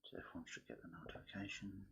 So everyone should get the notification.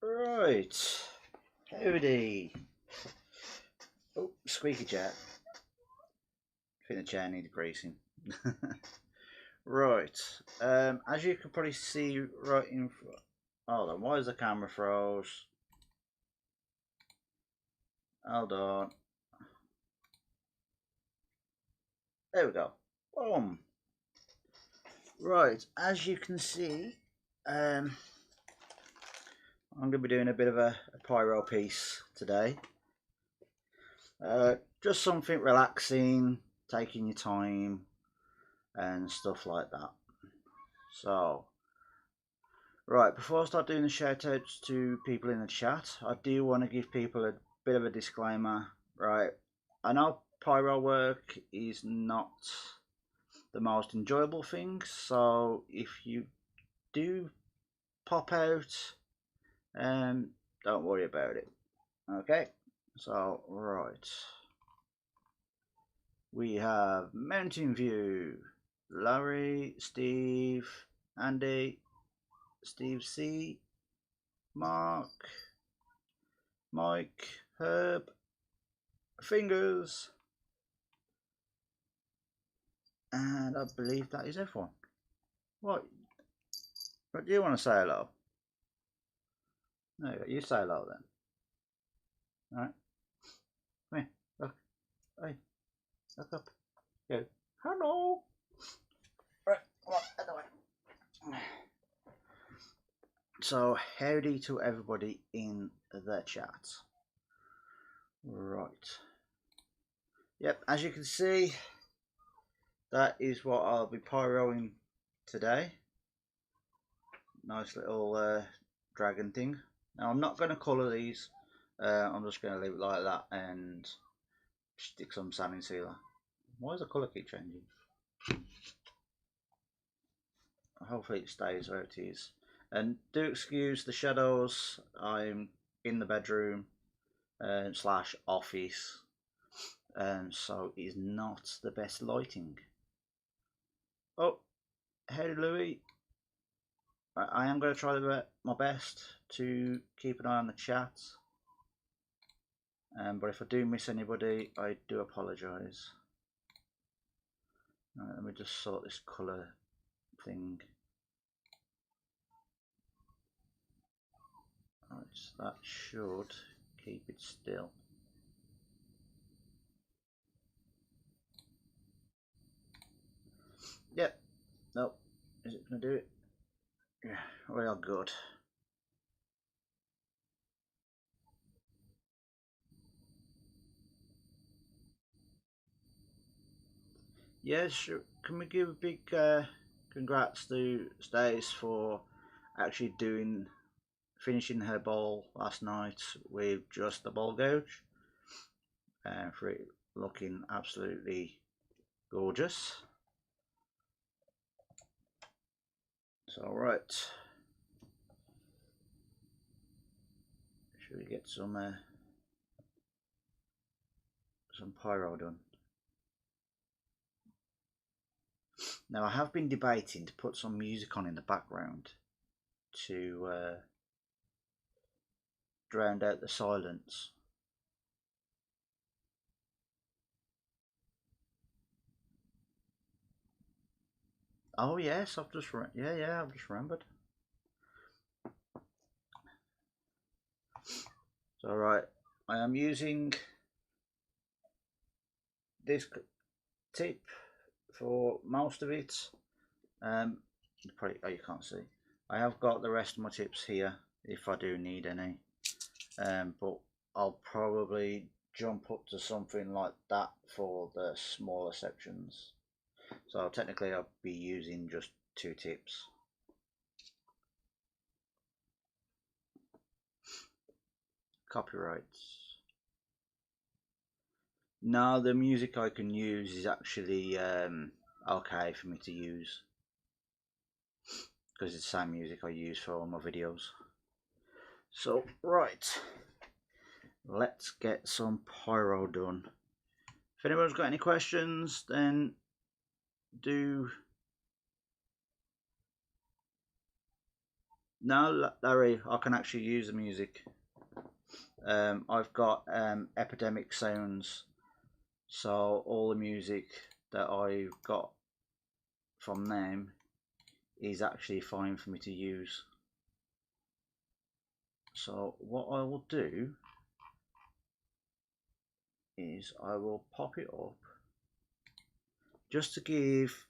Right, howdy. Oh, squeaky chair. I think the chair needed greasing. Right, as you can probably see right in front. Hold on, why is the camera froze? Hold on. There we go. Boom. Right, as you can see, I'm going to be doing a bit of a pyro piece today. Just something relaxing, taking your time, and stuff like that. So, right, before I start doing the shout outs to people in the chat, I do want to give people a bit of a disclaimer. Right, I know pyro work is not the most enjoyable thing, so if you do pop out, don't worry about it. Okay, so right, we have Mountain View, Larry, Steve, Andy, Steve C, Mark, Mike, Herb, Fingers, and I believe that is everyone. What do you want to say hello? No, you say hello then. Alright. Come here. Look. Hey. Look up. Go. Hello. Right, well, anyway. So, howdy to everybody in the chat. Right. Yep, as you can see, that is what I'll be pyroing today. Nice little dragon thing. Now, I'm not going to colour these. I'm just going to leave it like that and stick some sanding sealer. Why does the colour keep changing? Hopefully it stays where it is. And do excuse the shadows. I'm in the bedroom slash office, and so it is not the best lighting. Oh, hey Louis. I am going to try my best to keep an eye on the chat. But if I do miss anybody, I do apologise. Right, let me just sort this colour thing. Right, so that should keep it still. Yep. Nope. Is it going to do it? Yeah, we are good. Yeah, sure. Can we give a big congrats to Stace for actually finishing her bowl last night with just the bowl gouge, and for it looking absolutely gorgeous. So, right, should we get some pyro done? Now, I have been debating to put some music on in the background to drown out the silence. Oh yes, I've just remembered. So right, I am using this tip for most of it. Probably, oh, you can't see. I have got the rest of my tips here if I do need any, but I'll probably jump up to something like that for the smaller sections. So technically I'll be using just 2 tips. Copyrights. No, the music I can use is actually okay for me to use, because it's the same music I use for all my videos. So, right, let's get some pyro done. If anyone's got any questions, then do. No, Larry, I can actually use the music. I've got Epidemic Sounds, so all the music that I've got from them is actually fine for me to use. So what I will do is I will pop it up just to give.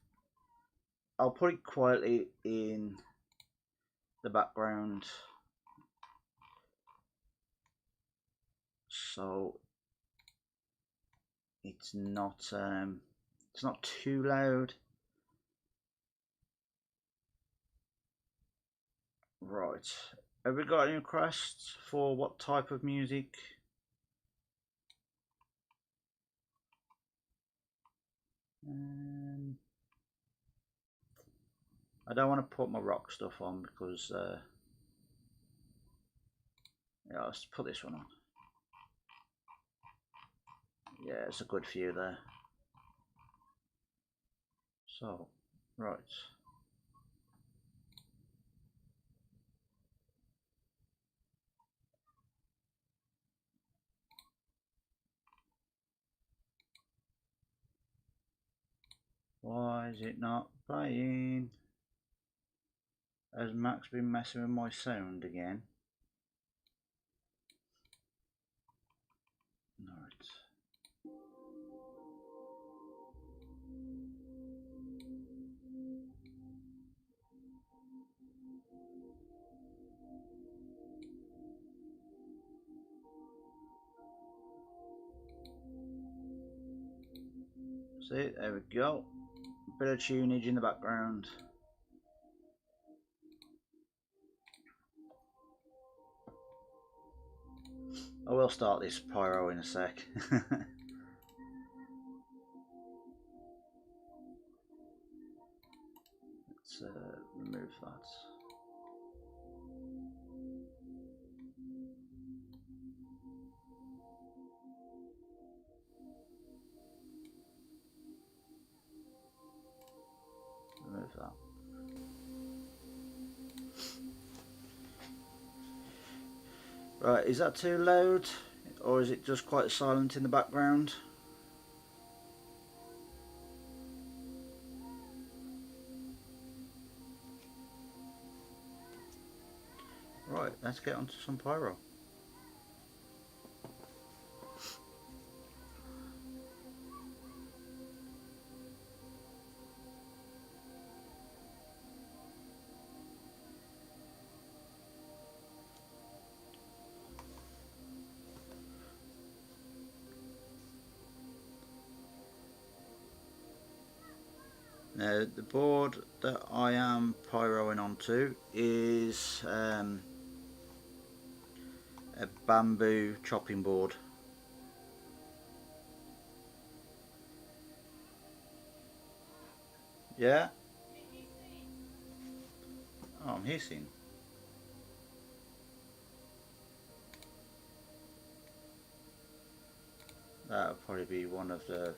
I'll put it quietly in the background so it's not too loud. Right, have we got any requests for what type of music? I don't want to put my rock stuff on because yeah, let's put this one on. Yeah, it's a good few there. So, right. Why is it not playing? Has Max been messing with my sound again? Right. See, there we go. A bit of tunage in the background. I will start this pyro in a sec. Let's remove that. Remove that. Right, is that too loud, or is it just quite silent in the background? Right, let's get onto some pyro. Now, the board that I am pyroing onto is a bamboo chopping board. Yeah? Oh, I'm hissing. That'll probably be one of the...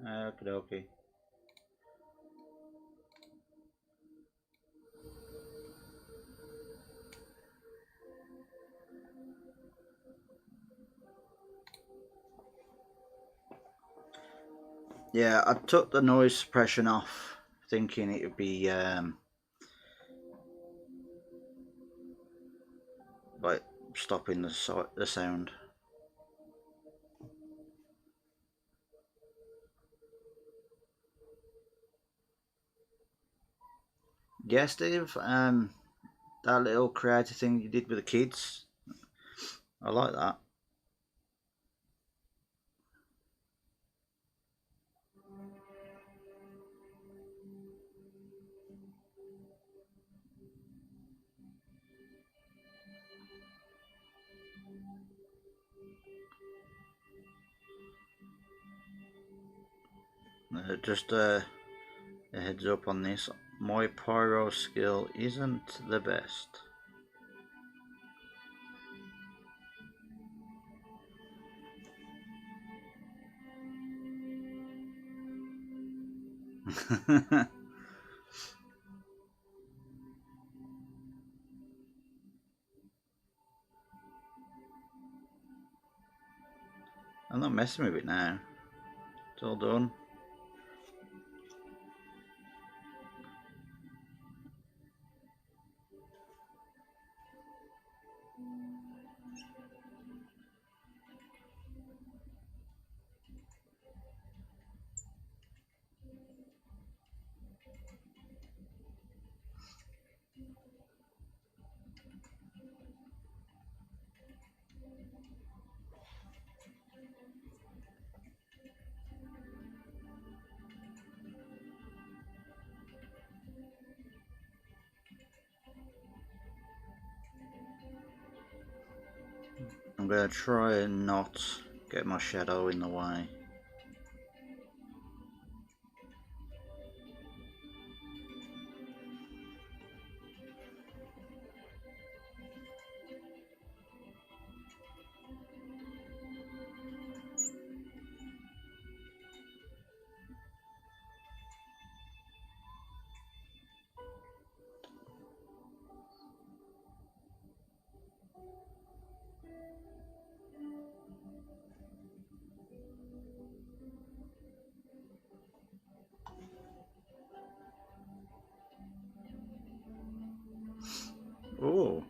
Okie dokie. Yeah, I took the noise suppression off, thinking it would be like stopping the sound. Yeah, Steve, that little creative thing you did with the kids, I like that. Just a heads up on this, my pyro skill isn't the best. I'm not messing with it now. It's all done. I'm going to try and not get my shadow in the way. Oh.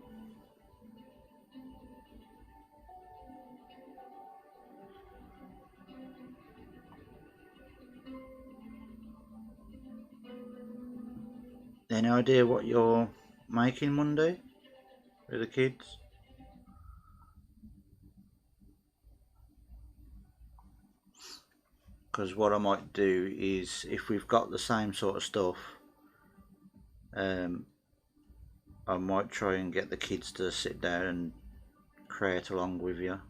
Any idea what you're making Monday with the kids? Because what I might do is, if we've got the same sort of stuff, I might try and get the kids to sit down and create along with you.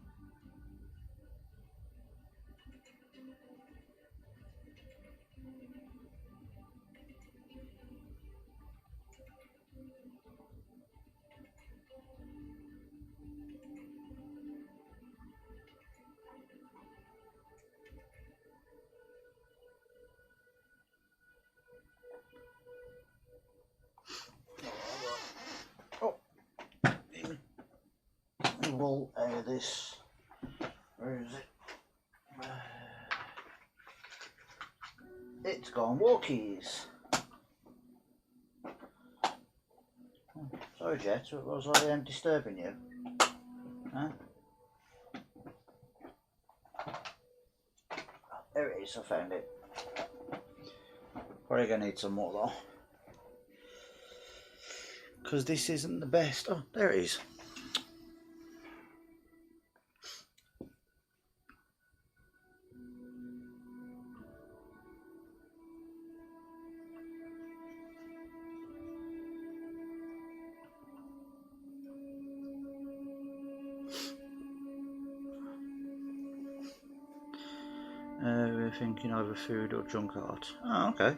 Oh, wool out of this. Where is it? It's gone walkies. Sorry, Jet, was I disturbing you? Huh? There it is, I found it. Probably gonna need some more though. Because this isn't the best. Oh, there it is. We're thinking over food or junk art. Oh, okay.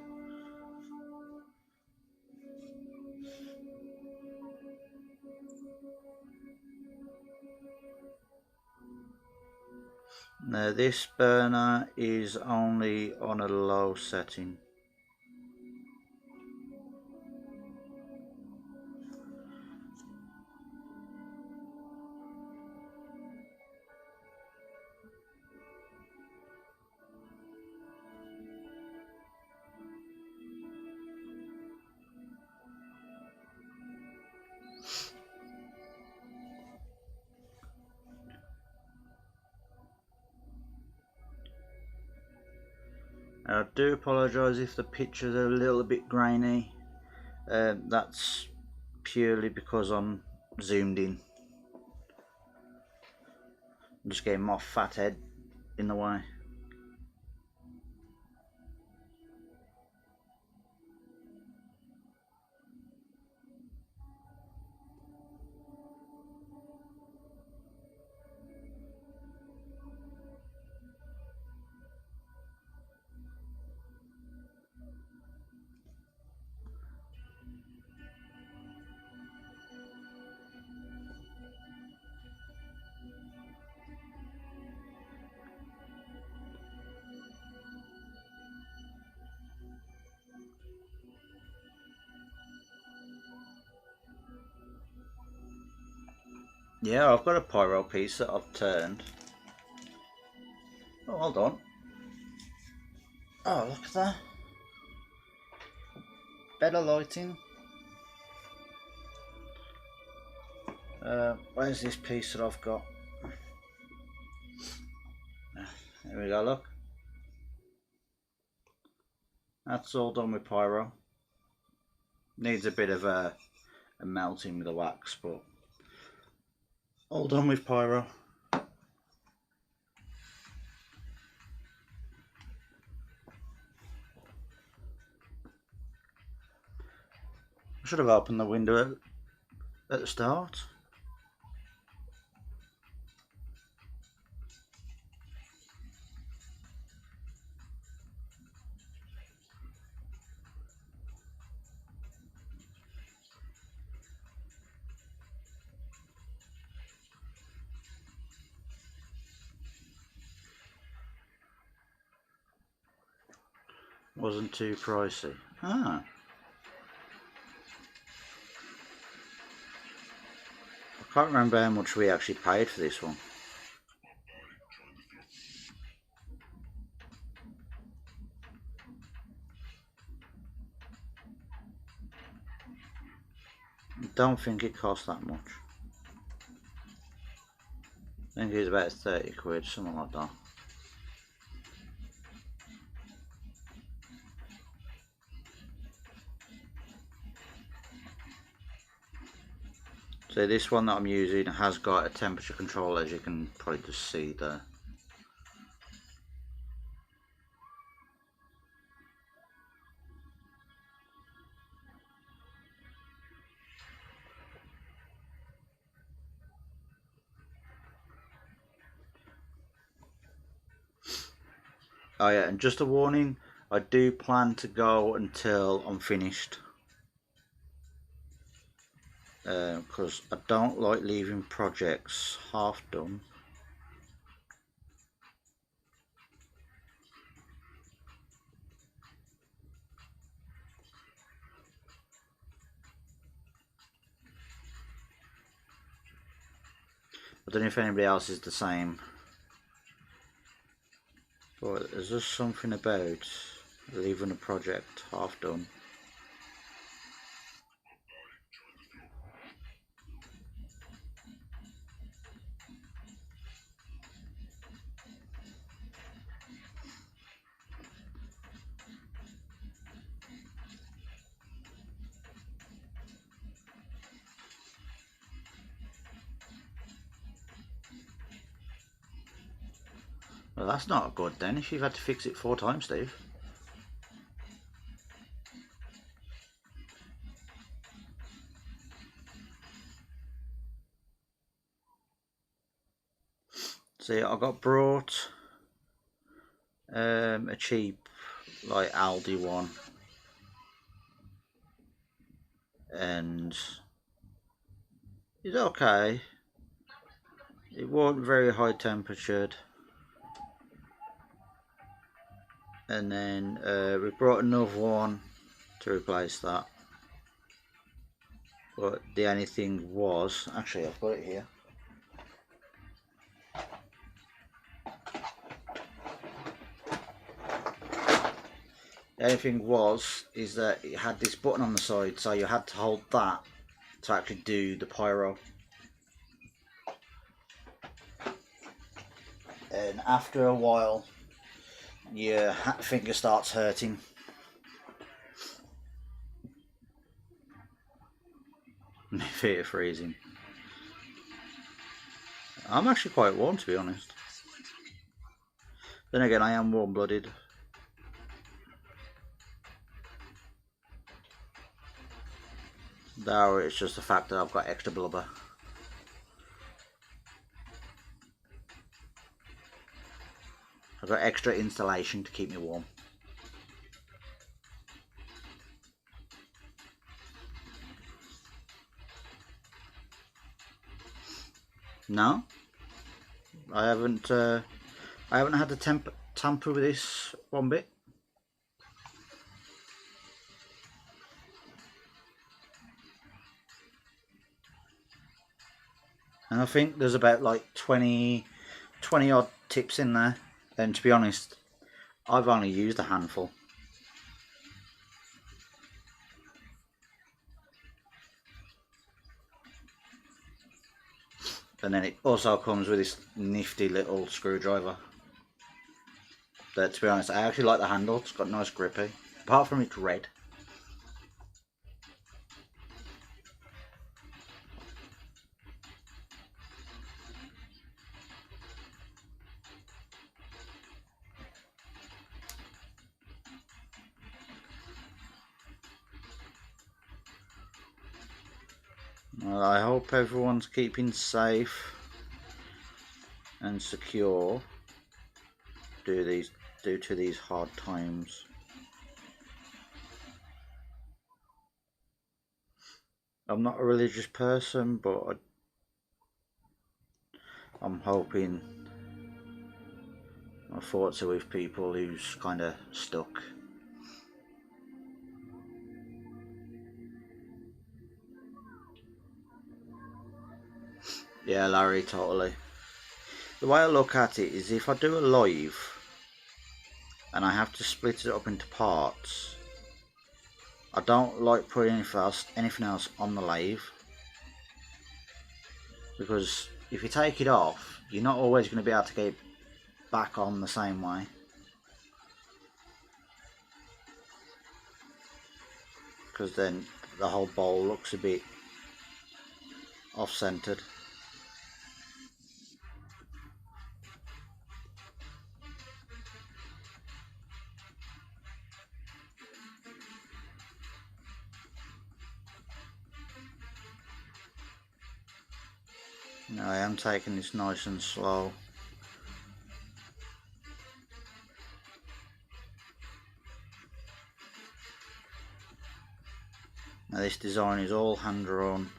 Now this burner is only on a low setting. I do apologise if the pictures are a little bit grainy. That's purely because I'm zoomed in. I'm just getting my fat head in the way. Yeah, I've got a pyro piece that I've turned. Oh, hold on. Oh, look at that. Better lighting. Where's this piece that I've got? There we go, look. That's all done with pyro. Needs a bit of a melting with the wax, but all done with pyro. I should have opened the window at the start. Wasn't too pricey. Ah. I can't remember how much we actually paid for this one. I don't think it costs that much. I think it's about 30 quid, something like that. So this one that I'm using has got a temperature control, as you can probably just see there. Oh yeah, and just a warning, I do plan to go until I'm finished. Because I don't like leaving projects half done. I don't know if anybody else is the same, but there's just something about leaving a project half done. Well, that's not good then, if you've had to fix it 4 times, Steve. See, I got brought a cheap, like, Aldi one. And it's okay. It wasn't very high temperatured. And then we brought another one to replace that. But the only thing was, actually I've got it here. The only thing was, is that it had this button on the side, so you had to hold that to actually do the pyro. And after a while, your finger starts hurting. My feet are freezing. I'm actually quite warm, to be honest. Then again, I am warm-blooded. Though it's just the fact that I've got extra blubber. I've got extra insulation to keep me warm. No, I haven't had to tamper with this one bit. And I think there's about like 20 odd tips in there. And to be honest, I've only used a handful. And then it also comes with this nifty little screwdriver. That, to be honest, I actually like the handle. It's got nice grippy. Apart from it's red. Well, I hope everyone's keeping safe and secure due to these hard times. I'm not a religious person, but I'm hoping my thoughts are with people who's kind of stuck. Yeah, Larry, totally. The way I look at it is, if I do a live and I have to split it up into parts, I don't like putting anything else on the lathe, because if you take it off, you're not always going to be able to get it back on the same way. Because then the whole bowl looks a bit off-centered. Now I am taking this nice and slow. Now this design is all hand drawn,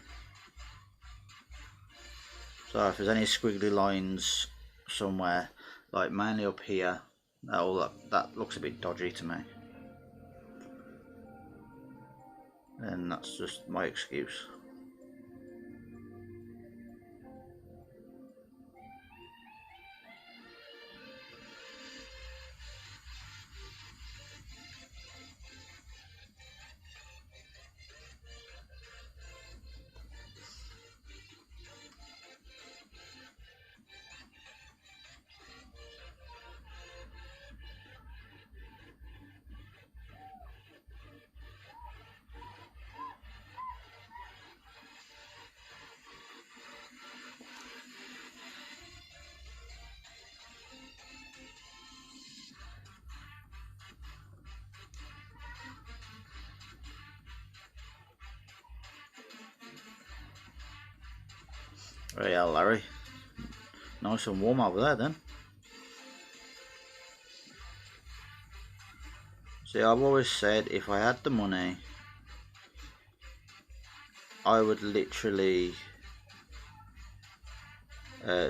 so if there's any squiggly lines somewhere, like mainly up here, that looks a bit dodgy to me, and that's just my excuse. Right, yeah, Larry. Nice and warm over there then. See, I've always said if I had the money, I would literally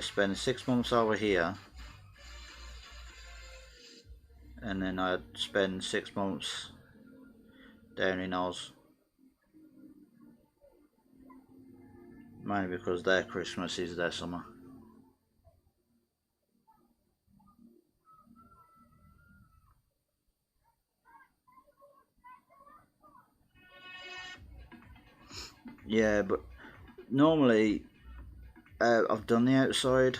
spend 6 months over here, and then I'd spend 6 months down in Oz. Mainly because their Christmas is their summer. Yeah, but normally I've done the outside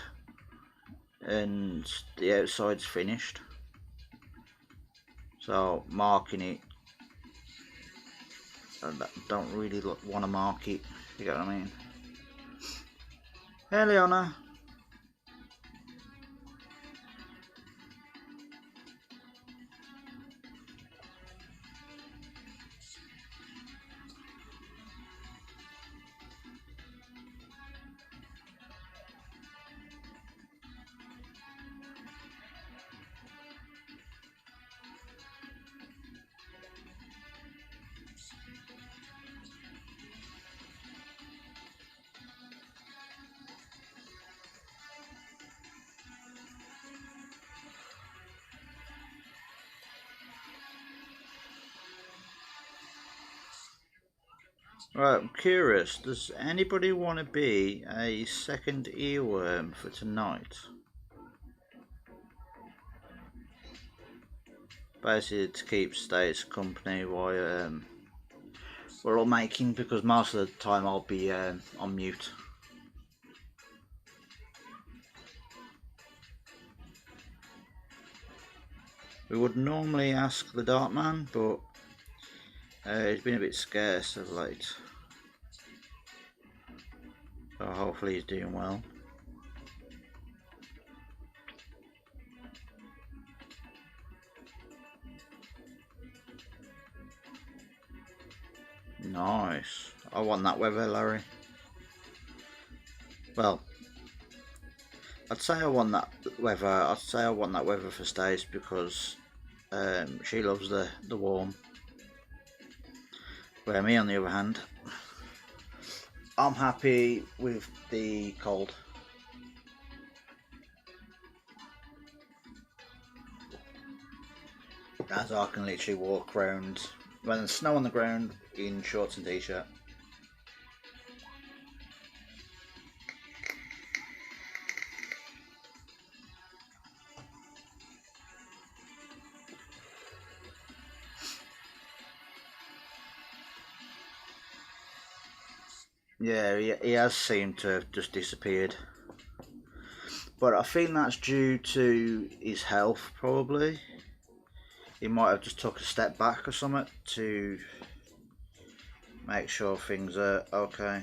and the outside's finished, so marking it, I don't really want to mark it, you get what I mean? Hey Leona. Right, I'm curious, does anybody want to be a second earworm for tonight? Basically to keep Stace company while we're all making, because most of the time I'll be on mute. We would normally ask the Darkman, but he's been a bit scarce of late. So hopefully he's doing well. Nice. I want that weather, Larry. Well, I'd say I want that weather. I'd say I want that weather for Stace because she loves the warm. Where me, on the other hand, I'm happy with the cold. As I can literally walk around when there's snow on the ground in shorts and t-shirt. Yeah, he has seemed to have just disappeared. But I think that's due to his health, probably. He might have just took a step back or something to make sure things are okay.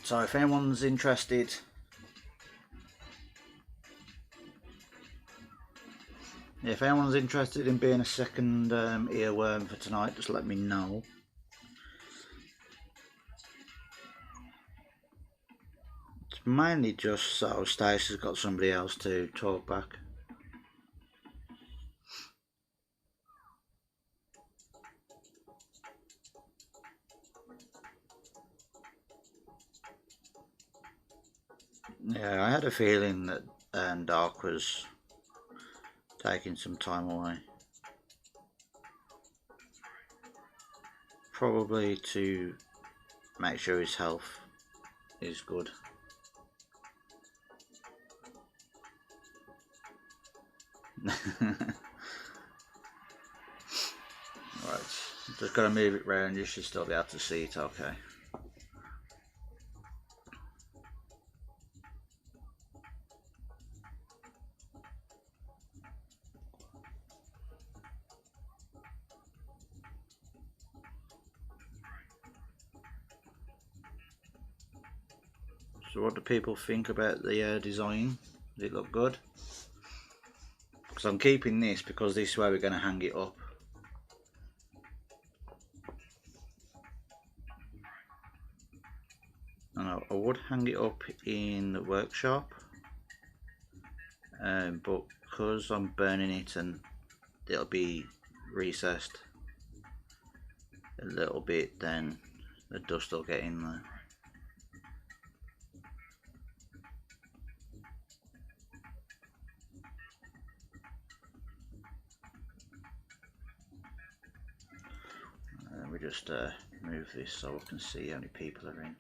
So if anyone's interested, in being a second earworm for tonight, just let me know. It's mainly just so Stacey's got somebody else to talk back. Yeah, I had a feeling that Dark was taking some time away. Probably to make sure his health is good. Right, just gotta move it round, you should still be able to see it okay. So what do people think about the design? Does it look good? Because I'm keeping this because this is where we're going to hang it up. And I would hang it up in the workshop, but because I'm burning it and it'll be recessed a little bit, then the dust will get in there. We just move this so we can see how many people are in.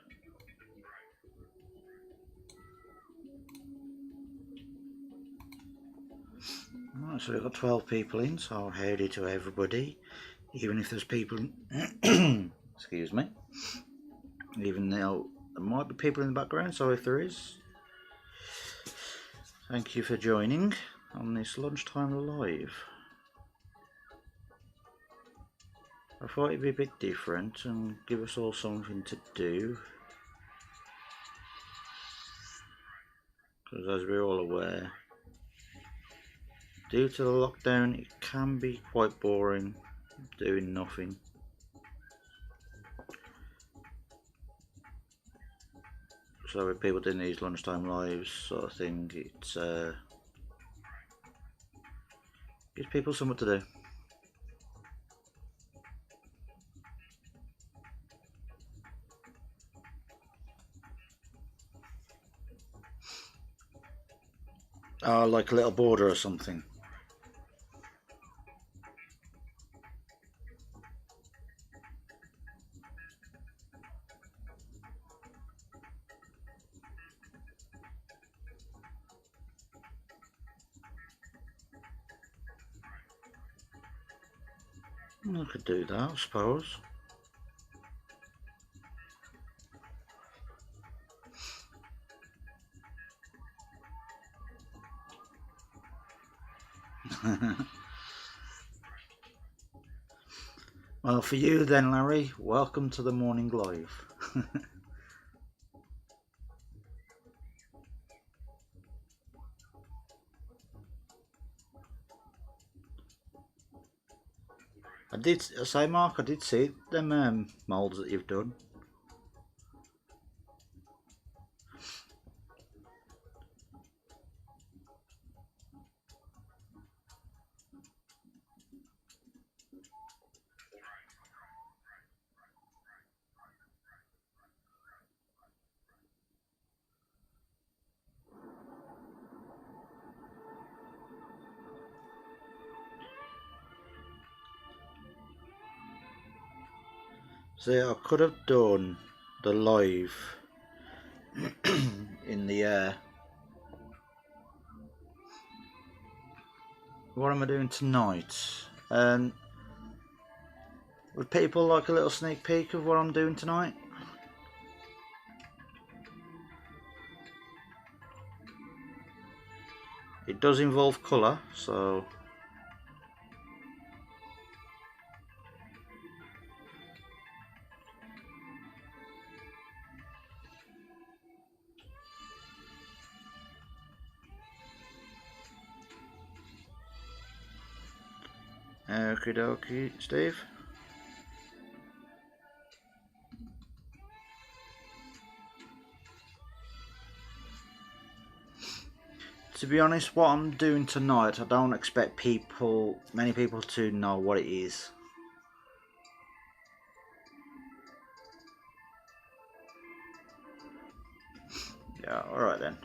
Right, so we've got 12 people in, so howdy to everybody. Even if there's people, excuse me, even though there might be people in the background, so if there is, thank you for joining on this lunchtime live. I thought it'd be a bit different and give us all something to do, because as we're all aware, due to the lockdown, it can be quite boring doing nothing. So with people doing these lunchtime lives sort of thing, it gives people something to do. Like a little border or something. I could do that, I suppose. Well, for you then, Larry, welcome to the morning live. I did say, Mark, I did see them moulds that you've done. See, I could have done the live in the air. What am I doing tonight? Would people like a little sneak peek of what I'm doing tonight? It does involve colour, so okie dokie, Steve. To be honest, what I'm doing tonight, I don't expect many people to know what it is. Yeah, alright then.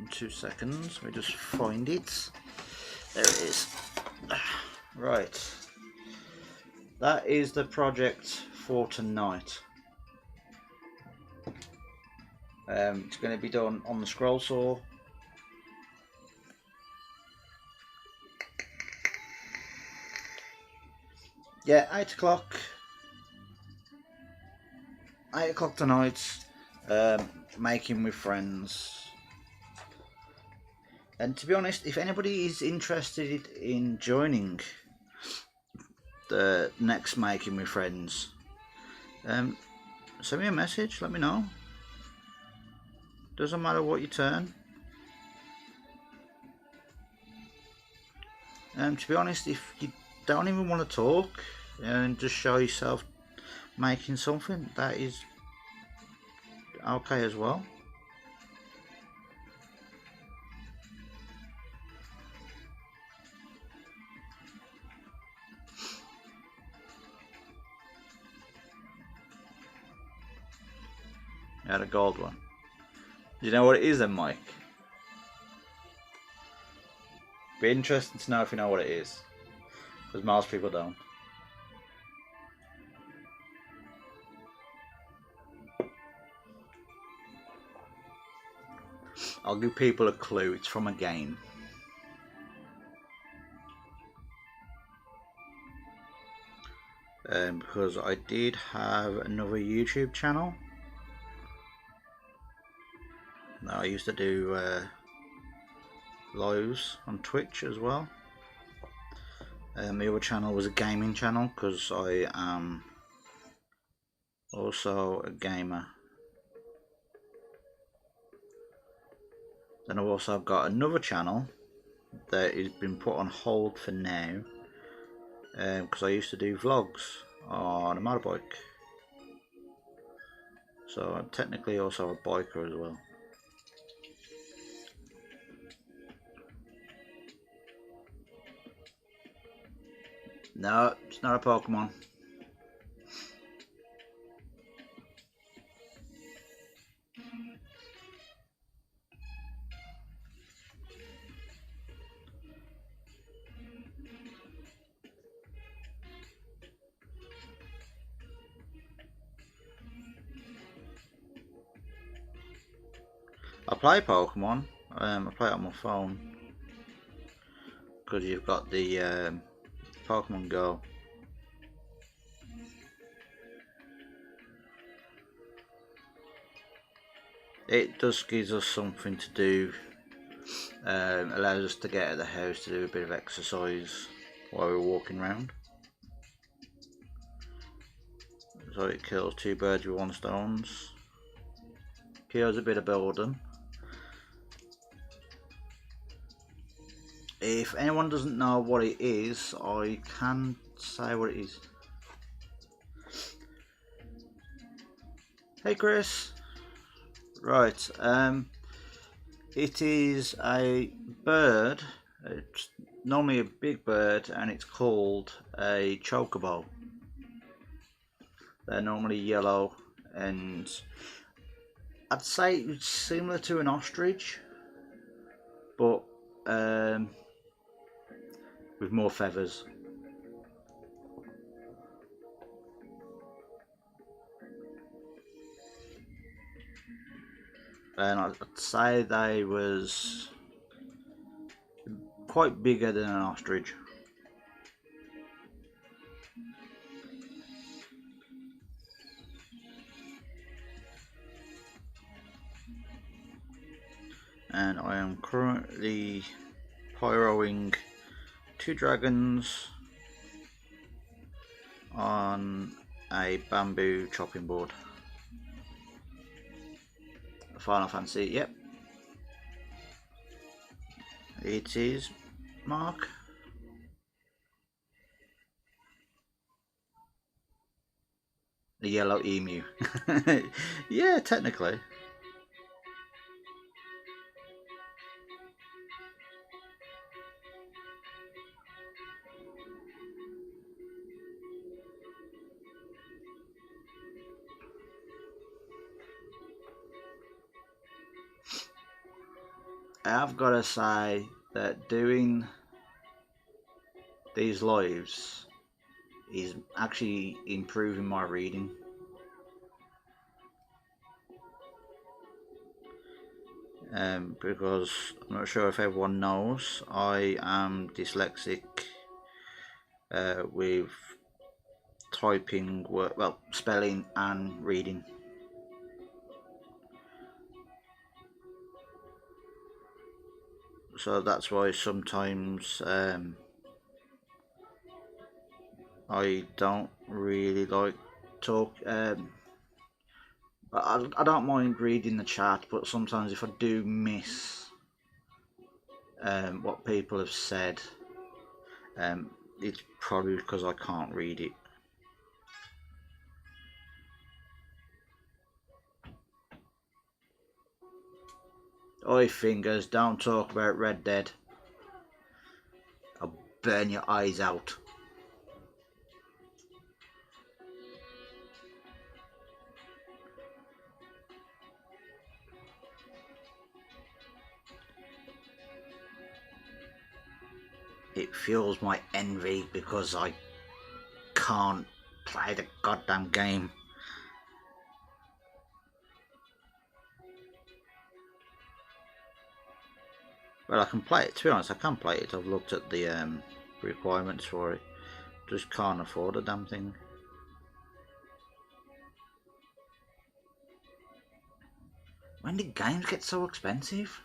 In 2 seconds, let me just find it. There it is. Right. That is the project for tonight. It's going to be done on the scroll saw. Yeah, 8 o'clock. 8 o'clock tonight. Making with friends. And to be honest, if anybody is interested in joining the next Making with Friends, send me a message, let me know. Doesn't matter what you turn. To be honest, if you don't even want to talk and just show yourself making something, that is okay as well. Yeah, the gold one. Do you know what it is then, Mike? Be interesting to know if you know what it is, because most people don't. I'll give people a clue. It's from a game. Because I did have another YouTube channel. I used to do lives on Twitch as well. My other channel was a gaming channel because I am also a gamer. Then I've also got another channel that has been put on hold for now because I used to do vlogs on a motorbike. So I'm technically also a biker as well. No, it's not a Pokemon. I play Pokemon. I play it on my phone because you've got the Pokemon Go. It does gives us something to do. Allows us to get out of the house to do a bit of exercise while we're walking around. So it kills 2 birds with 1 stone. Kills a bit of boredom. If anyone doesn't know what it is, I can say what it is. Hey Chris. Right, it is a bird. It's normally a big bird and it's called a chocobo. They're normally yellow and I'd say it's similar to an ostrich, but with more feathers. And I'd say they was quite bigger than an ostrich. and I am currently pyroing 2 dragons on a bamboo chopping board. Final Fantasy, yep. It is Mark. The yellow emu. Yeah, technically. I've got to say that doing these lives is actually improving my reading. Because I'm not sure if everyone knows, I am dyslexic with typing, well, spelling and reading. So that's why sometimes I don't really like talk. I don't mind reading the chat, but sometimes if I do miss what people have said, it's probably because I can't read it. Oi, fingers, don't talk about Red Dead. I'll burn your eyes out. It fuels my envy because I can't play the goddamn game. Well, I can play it. To be honest, I can play it. I've looked at the requirements for it. Just can't afford a damn thing. When did games get so expensive?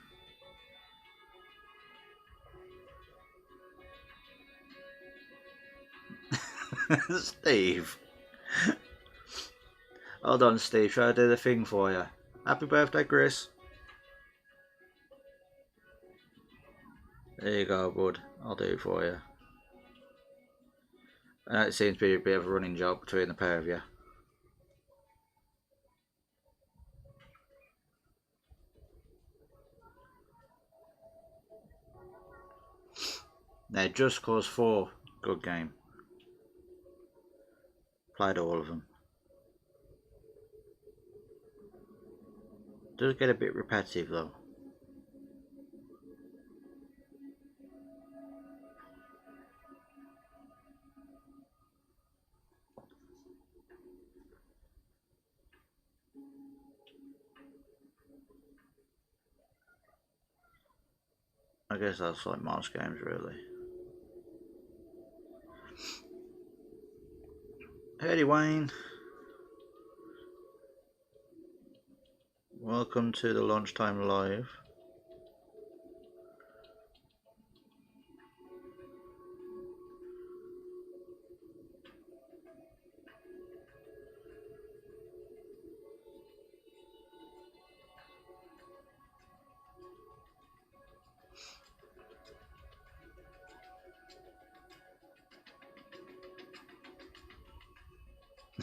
Steve. Hold on, Steve. Shall I do the thing for you? Happy birthday, Chris. There you go, bud. I'll do it for you. It seems to be a bit of a running joke between the pair of you. Now, Just Cause 4, good game. Played all of them. Does get a bit repetitive though. I guess that's like most games, really. Hey, Wayne. Welcome to the Lunchtime Live.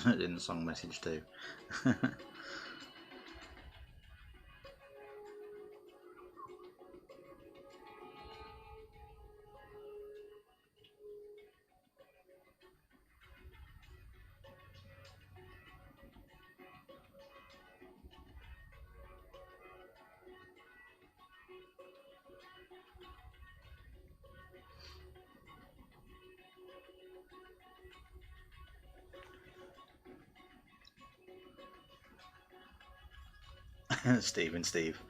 In the song message too. Steve and Steve.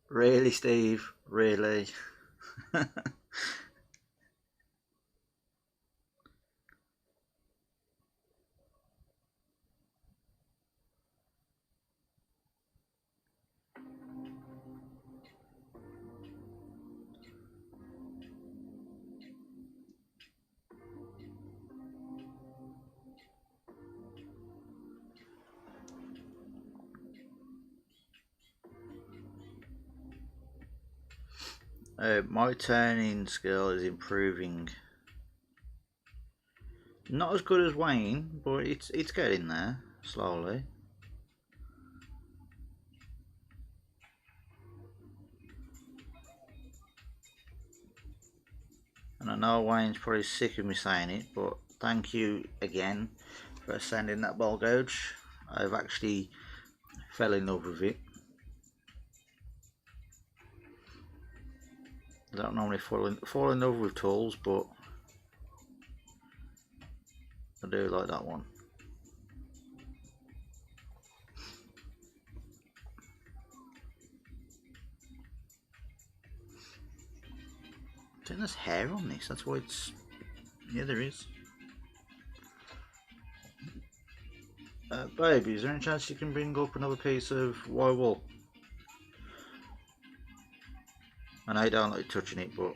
Really, Steve? Really? My turning skill is improving. Not as good as Wayne, but it's getting there slowly. And I know Wayne's probably sick of me saying it, but thank you again for sending that ball gouge. I've actually fell in love with it. I don't normally fall in love with tools, but I do like that one. I think there's hair on this, that's why it's... Yeah, there is. Baby, is there any chance you can bring up another piece of wire wool? I know you don't like touching it, but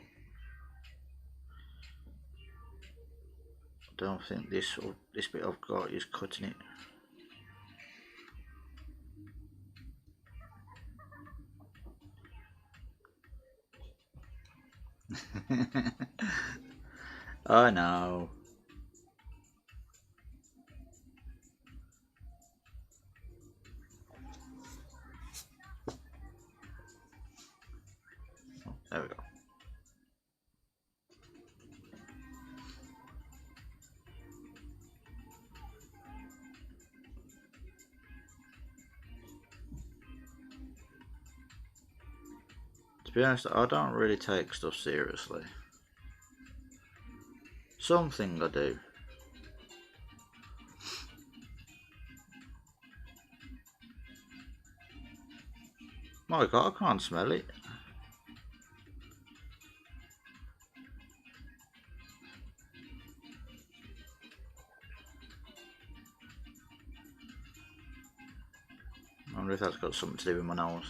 I don't think this bit I've got is cutting it. I know. There we go. To be honest, I don't really take stuff seriously. Something I do. My God, I can't smell it. I wonder if that's got something to do with my nose.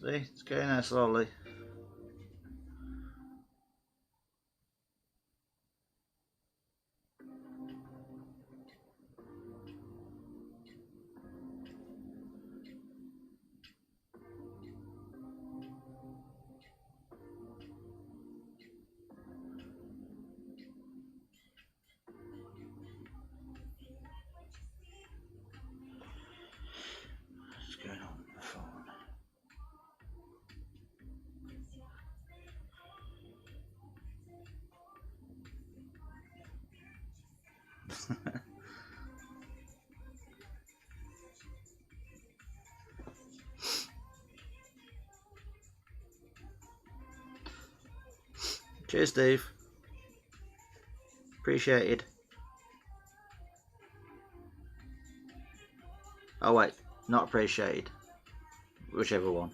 See, it's getting there slowly. What's going on with the phone? Cheers, Steve. Appreciated. Oh wait, not appreciated. Whichever one.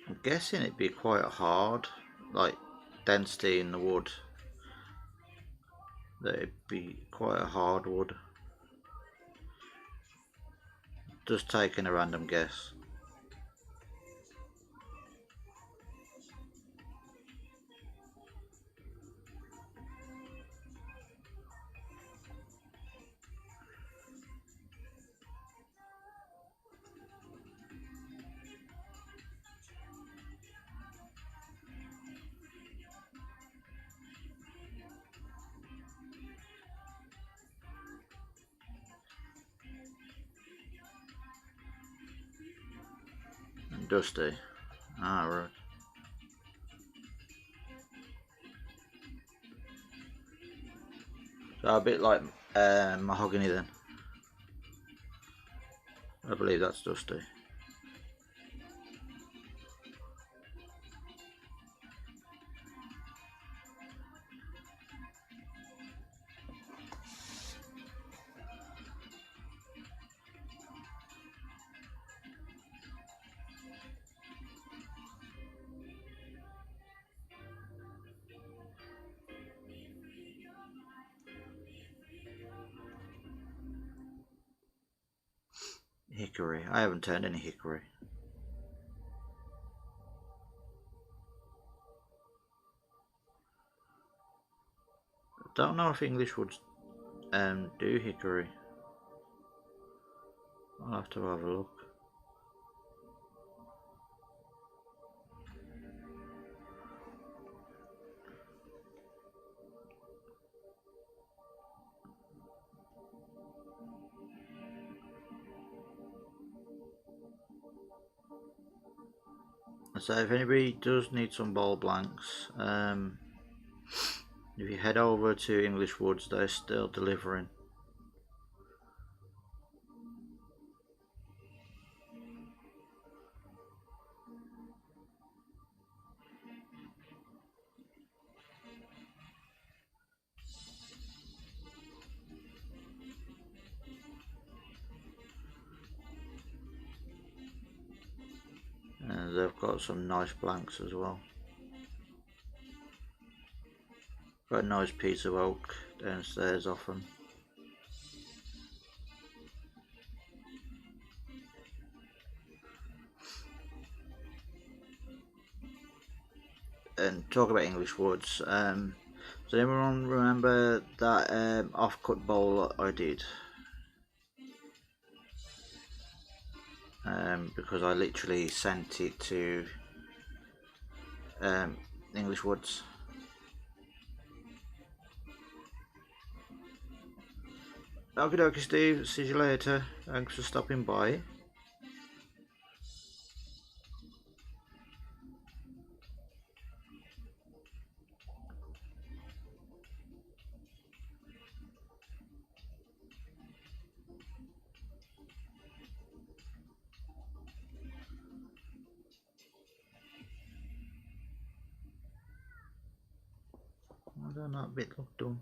I'm guessing it'd be quite hard, like density in the wood. That it'd be quite a hard wood. Just taking a random guess. dusty. Ah, right. So a bit like mahogany then. I believe that's dusty. Hickory. I haven't turned any hickory. I don't know if English woods do hickory. I'll have to have a look. So if anybody does need some ball blanks, if you head over to English Woods, they're still delivering. And they've got some nice blanks as well. Got a nice piece of oak downstairs off them. And talk about English Woods. Does anyone remember that off-cut bowl I did? Because I literally sent it to English Woods. Okie dokie, Steve. See you later. Thanks for stopping by. I don't know, a bit looked done.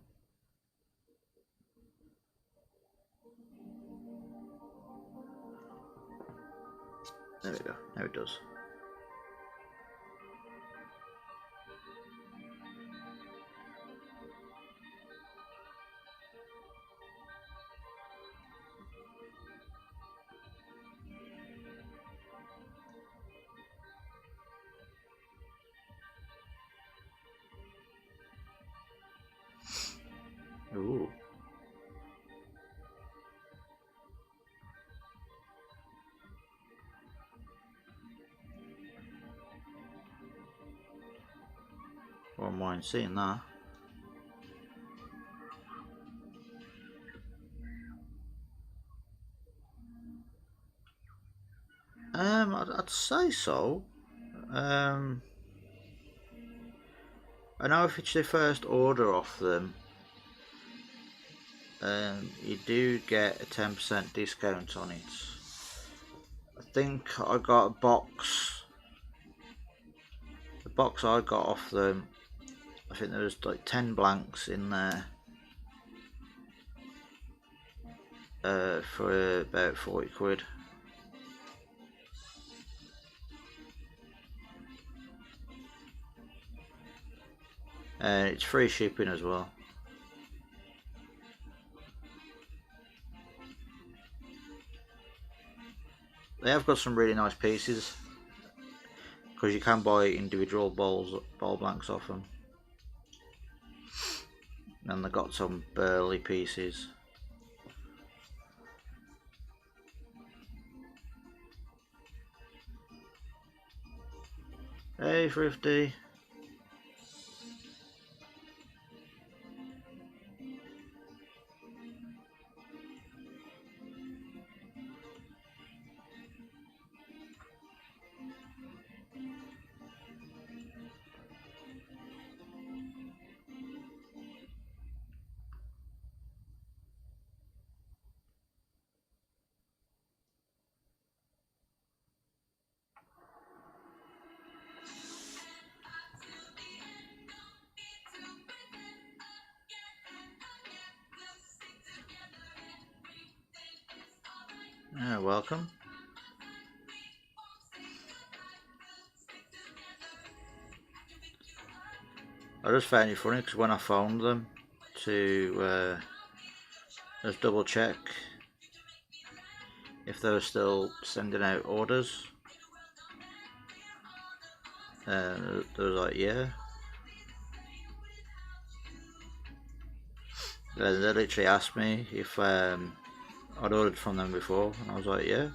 There we go. Now it does. Ooh. Wouldn't mind seeing that. I'd say so. I know if it's your first order off them, you do get a 10% discount on it. I think I got a box. The box I got off them, I think there was like 10 blanks in there for about 40 quid. And it's free shipping as well. They have got some really nice pieces because you can buy individual ball blanks off them, and they've got some burly pieces. Hey Thrifty. Welcome. I just found it funny because when I phoned them to just double check if they were still sending out orders, they was like, yeah. They literally asked me if I'd ordered from them before, and I was like, yeah.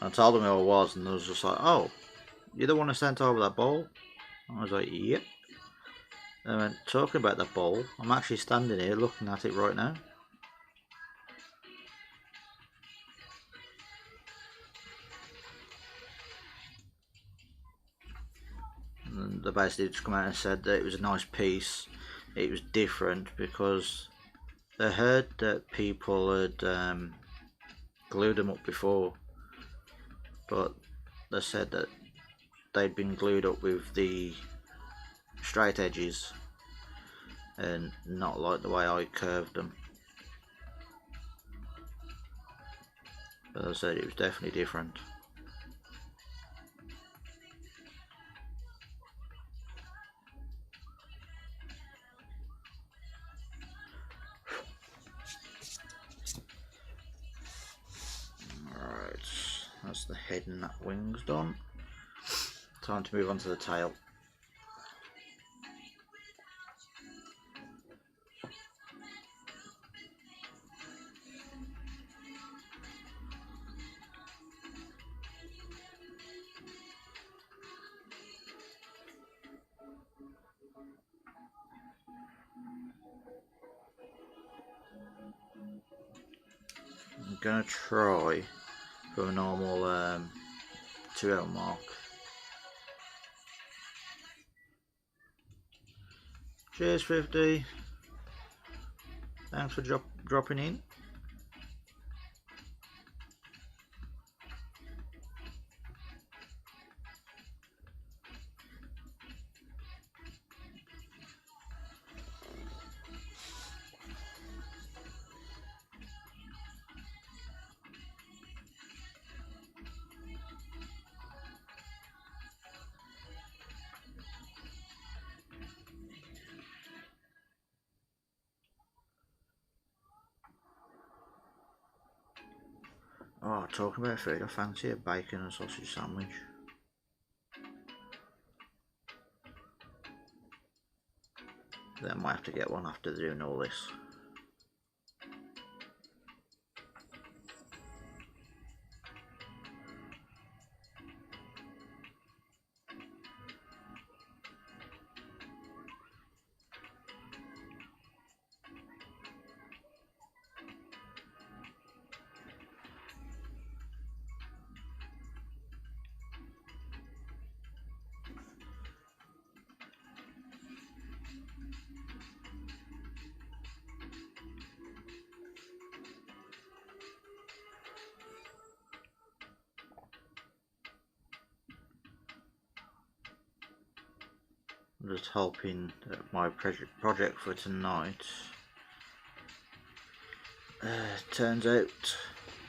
I told them who I was, and they was just like, oh, you're the one who sent over that bowl? I was like, yep. They went, talking about that bowl, I'm actually standing here looking at it right now. And they basically just come out and said that it was a nice piece. It was different because they heard that people had glued them up before, but they said that they'd been glued up with the straight edges and not like the way I curved them. But I said it was definitely different. Alright, that's the head and that wing's done. Time to move on to the tail. I'm gonna try for a normal 2L mark. Cheers 50. Thanks for dropping in. Oh, talking about food, I fancy a bacon and sausage sandwich. Then I might have to get one after doing all this. I'm just hoping that my project for tonight turns out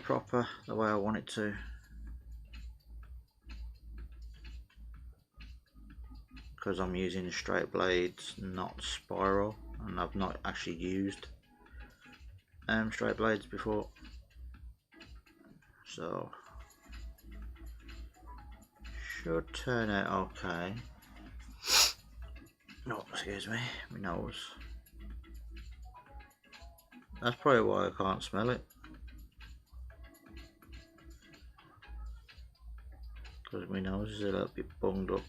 proper the way I want it to. Because I'm using straight blades, not spiral, and I've not actually used straight blades before. So, should turn out okay. Oh, excuse me, my nose. That's probably why I can't smell it. Because my nose is a little bit bunged up.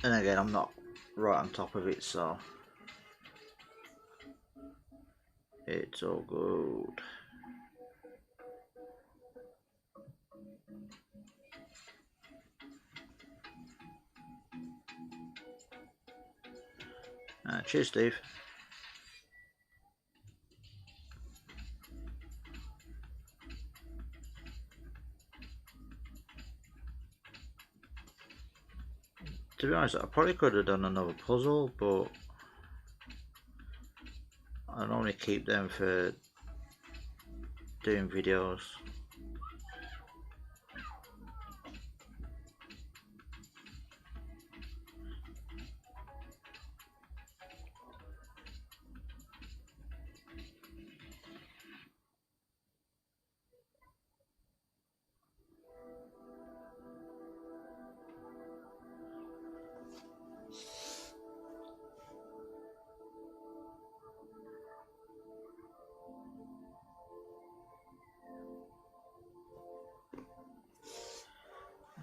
And again, I'm not right on top of it, so it's all good. Cheers, Steve. To be honest, I probably could have done another puzzle, but I normally keep them for doing videos.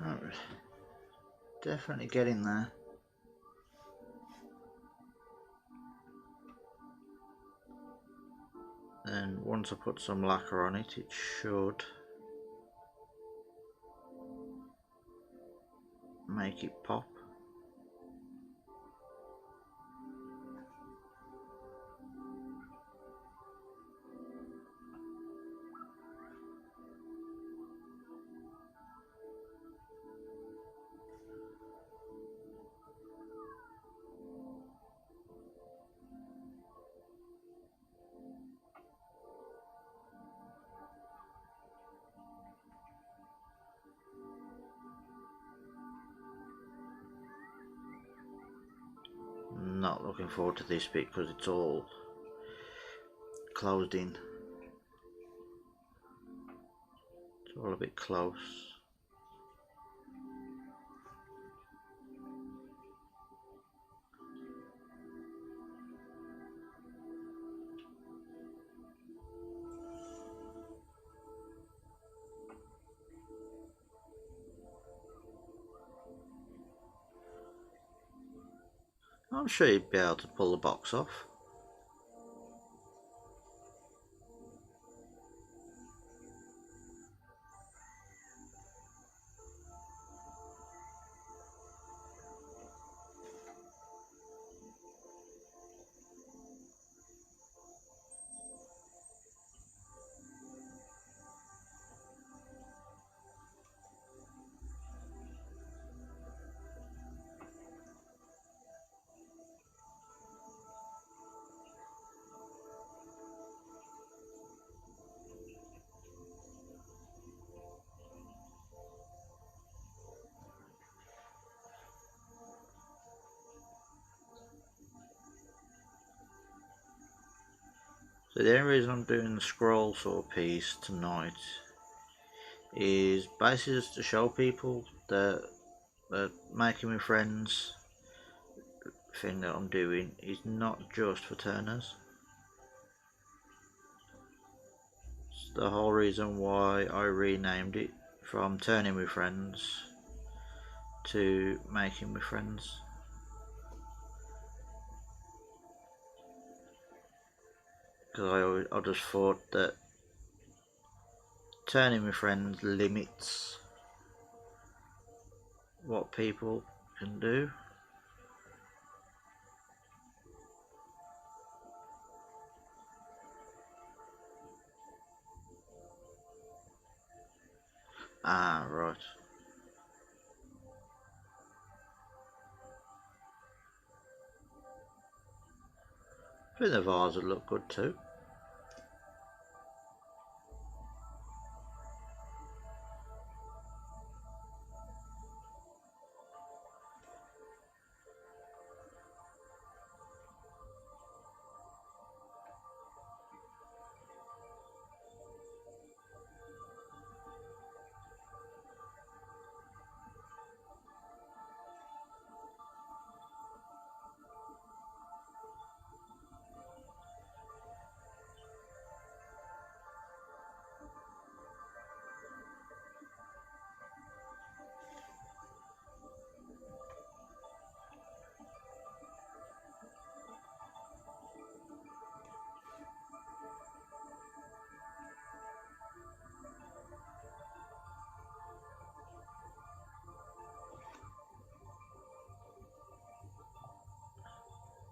Right. Definitely getting there. And once I put some lacquer on it, it should make it pop. Not looking forward to this bit because it's all closed in. It's all a bit close. I'm sure you'd be able to pull the box off. So the only reason I'm doing the scroll sort of piece tonight is basically just to show people that making me friends thing that I'm doing is not just for turners. It's the whole reason why I renamed it from Turning with Friends to Making with Friends. Because I just thought that Turning with Friends limits what people can do. Ah, right. I think the vase would look good too.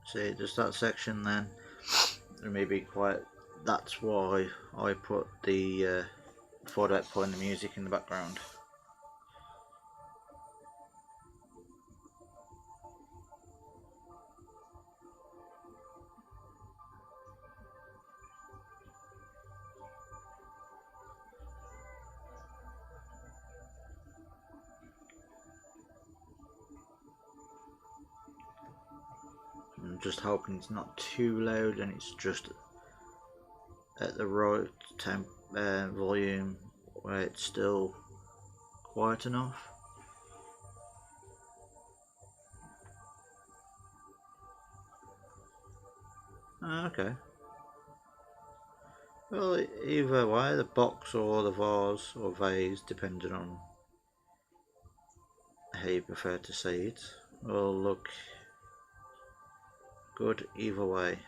See, just that section then, it may be quiet. That's why I put the thought about putting the music in the background. I'm just hoping it's not too loud and it's just at the right volume where it's still quiet enough. Okay. Well, either way, the box or the vase or vase, depending on how you prefer to see it, will look good either way.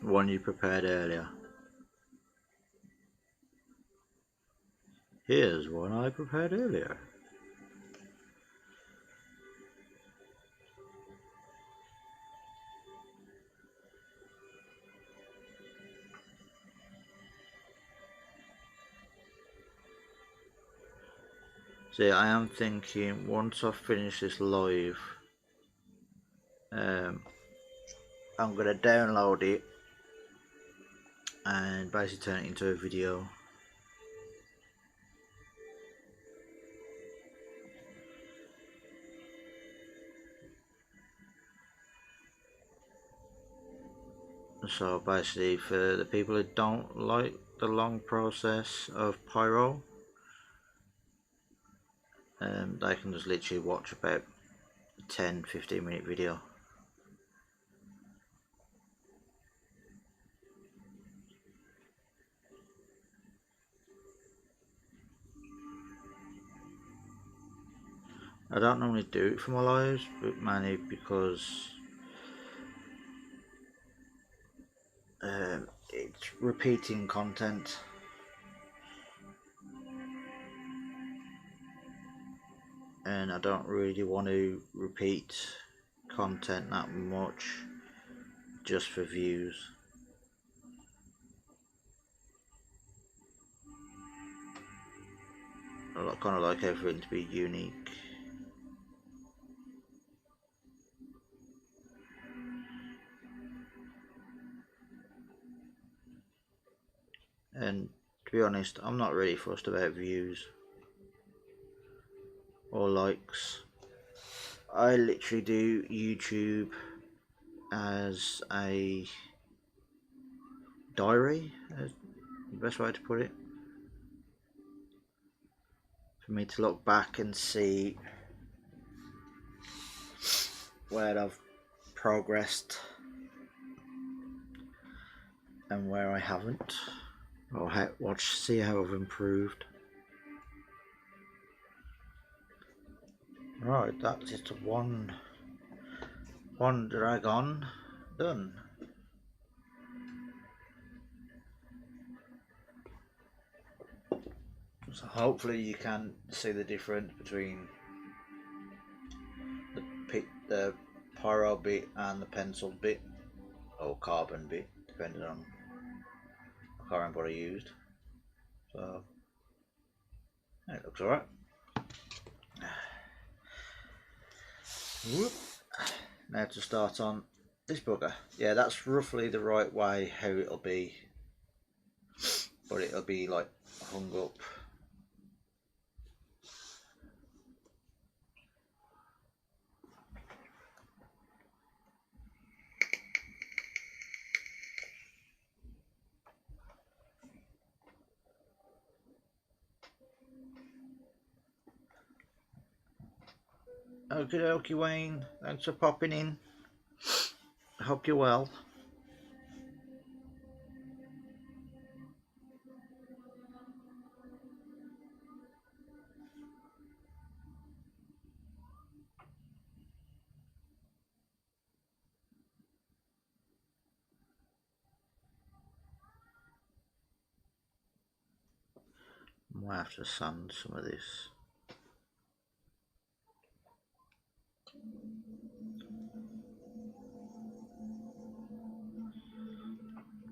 One you prepared earlier. Here's one I prepared earlier. See, I am thinking once I finish this live, I'm going to download it and basically turn it into a video. So basically, for the people who don't like the long process of Pyro, they can just literally watch about 10-15 minute video. I don't normally do it for my lives, but mainly because it's repeating content. And I don't really want to repeat content that much just for views. I kind of like everything to be unique. And to be honest, I'm not really fussed about views or likes. I literally do YouTube as a diary, is the best way to put it. For me to look back and see where I've progressed and where I haven't, or see how I've improved. Right, that's just one dragon done. So hopefully you can see the difference between the pyro bit and the pencil bit, or carbon bit, depending on, I can't remember what I used. So it looks alright. Whoop. Now to start on this bugger. Yeah, that's roughly the right way how it'll be, but it'll be like hung up Okie dokie, Wayne. Thanks for popping in. I hope you're well. Might have to sand some of this.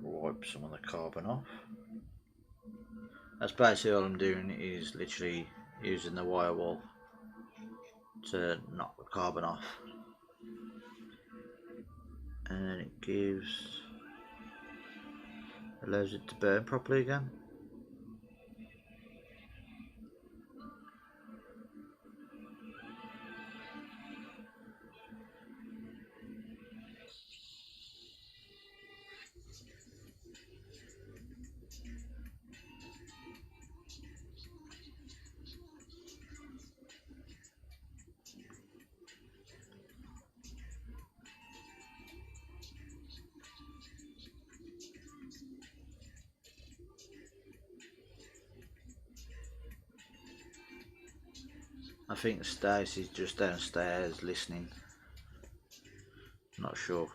Wipe some of the carbon off. That's basically all I'm doing, is literally using the wire wool to knock the carbon off. And then it allows it to burn properly again. I think Stacey's just downstairs listening. Not sure.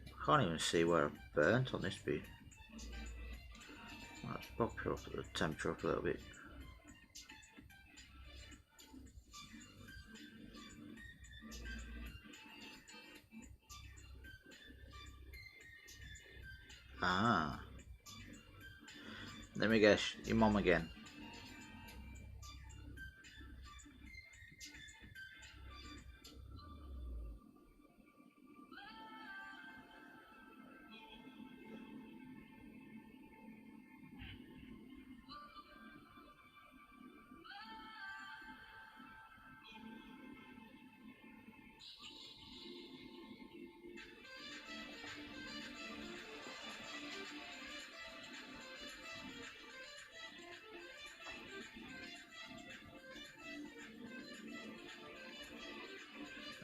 I can't even see where I've burnt on this bit. Let's pop the temperature up a little bit. Ah. Let me guess, your mum again.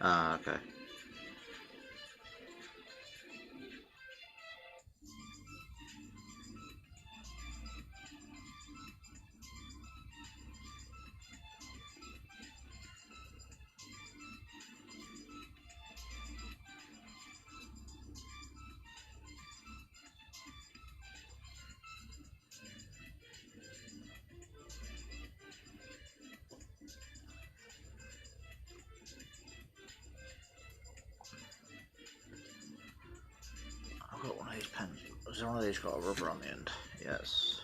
Ah, okay. I've got one of these pens. Has one of these got a rubber on the end? Yes.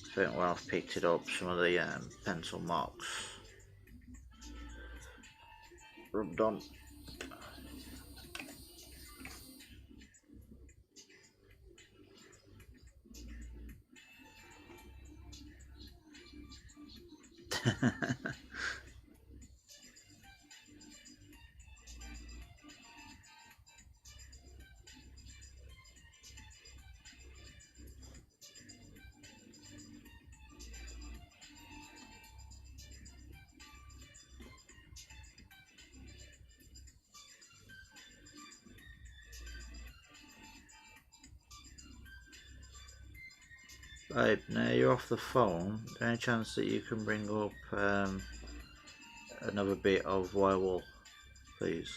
I think where I've picked it up, some of the pencil marks rubbed on. Babe, now you're off the phone, is there any chance that you can bring up another bit of wire wool, please?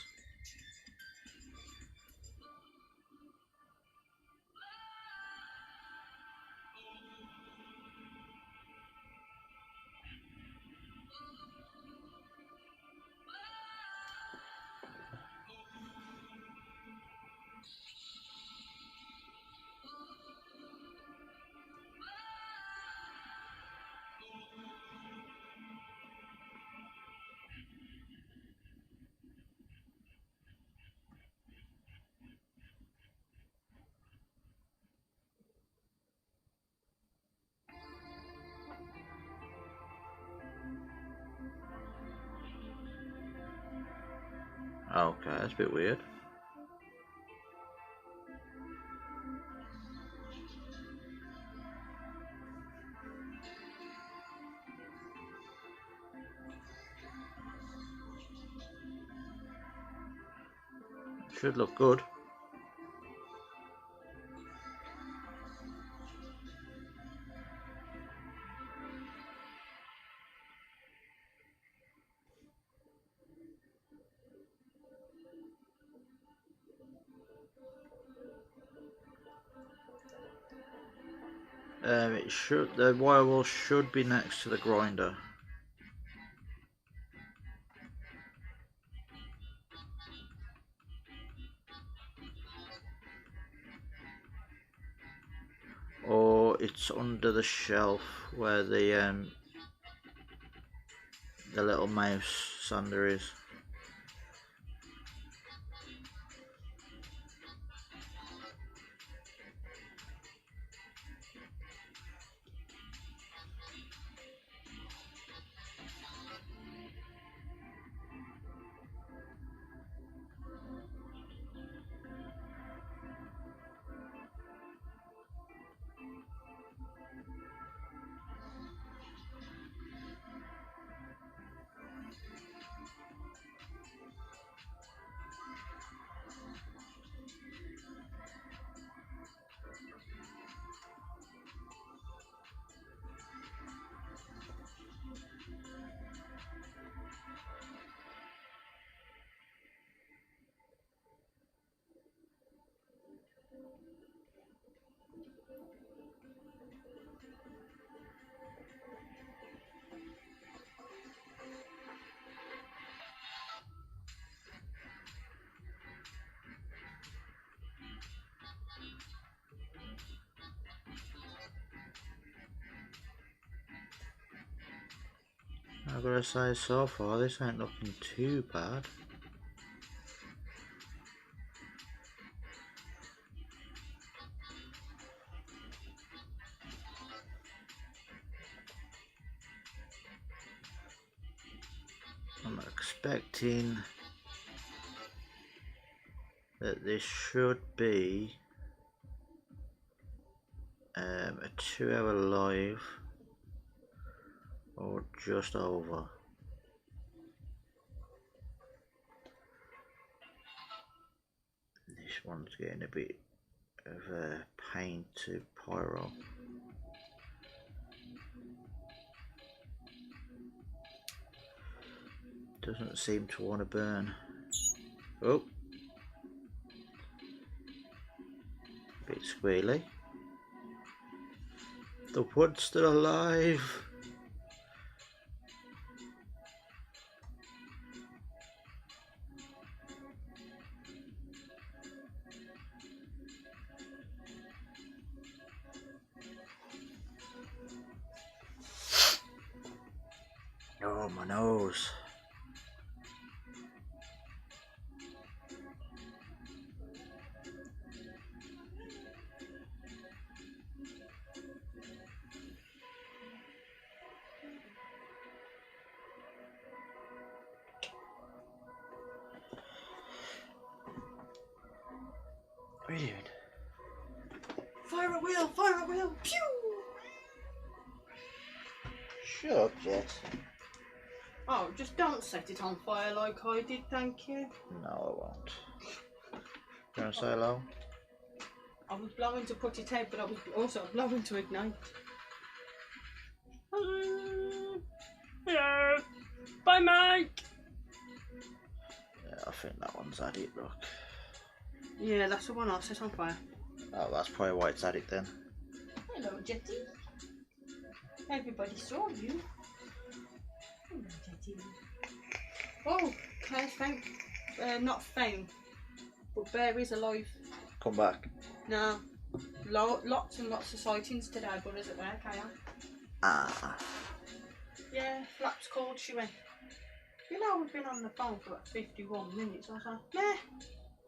Okay, that's a bit weird. Should look good. It should. The wire wall should be next to the grinder. Or it's under the shelf where the little mouse sander is. I've got to say, so far this ain't looking too bad. I'm expecting that this should be a 2-hour live or just over. This one's getting a bit of a pain to pyro. Doesn't seem to want to burn. Oh, bit squealy. The wood's still alive. Oh, my nose. What are you doing? Fire a wheel! Fire a wheel! Pew! Shut up, Jess. Oh, just don't set it on fire like I did, thank you. No, I won't. You want to say hello? I was blowing to put it out, but I was also blowing to ignite. Hello! Bye, Mike! Yeah, I think that one's had it, look. Yeah, that's the one I set on fire. Oh, that's probably why it's had it then. Hello, Jetty. Everybody saw you. Hello, Jetty. Oh, Claire's found. Not found, but Bear is alive. Come back. No. Lots and lots of sightings today, but is it there, Kaya? Ah. Yeah, Flaps called, she went, you know, we've been on the phone for like 51 minutes. I was like, nah.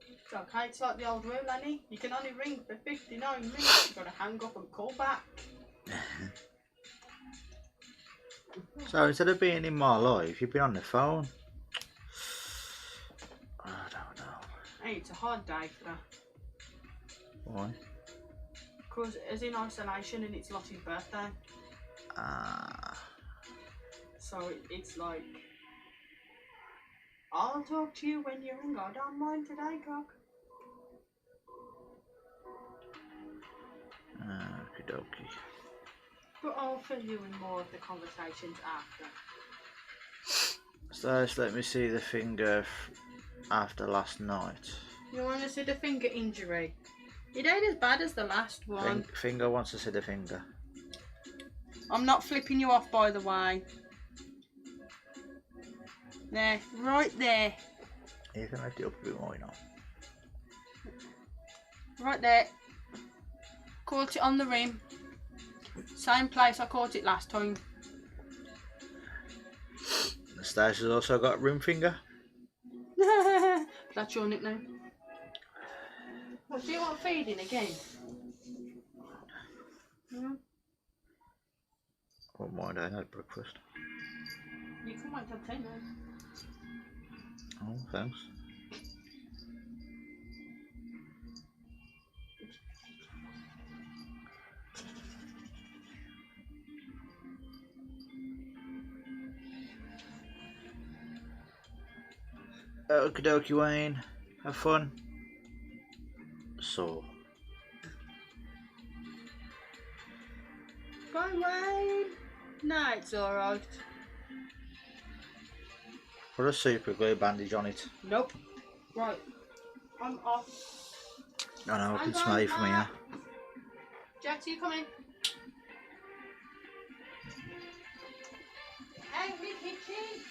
It's okay, it's like the old rule, Annie. You can only ring for 59 minutes. You've got to hang up and call back. So instead of being in my life, you've been on the phone. Hey, it's a hard day for her. Why? Because it's in isolation and it's Lottie's birthday. Ah. So it's like, I'll talk to you when you're in God on mine today, cock. Okie dokie. But I'll fill you in more of the conversations after. So let's let me see the finger after last night. You want to see the finger injury? It ain't as bad as the last one. Finger wants to see the finger. I'm not flipping you off, by the way. There, right there. You can lift it up a bit more, you know. Right there. Caught it on the rim. Same place I caught it last time. Stacey's also got rim finger. That's your nickname. What, do you want feeding again? Yeah. I won't mind, I had breakfast. You can wait till 10 then. Oh, thanks. Okie dokie, Wayne. Have fun. So. Bye, Wayne. No, it's alright. Put a super glue bandage on it. Nope. Right. I'm off. I know, I can smell you from here. Jetty, you come in. Hey, me kitchen.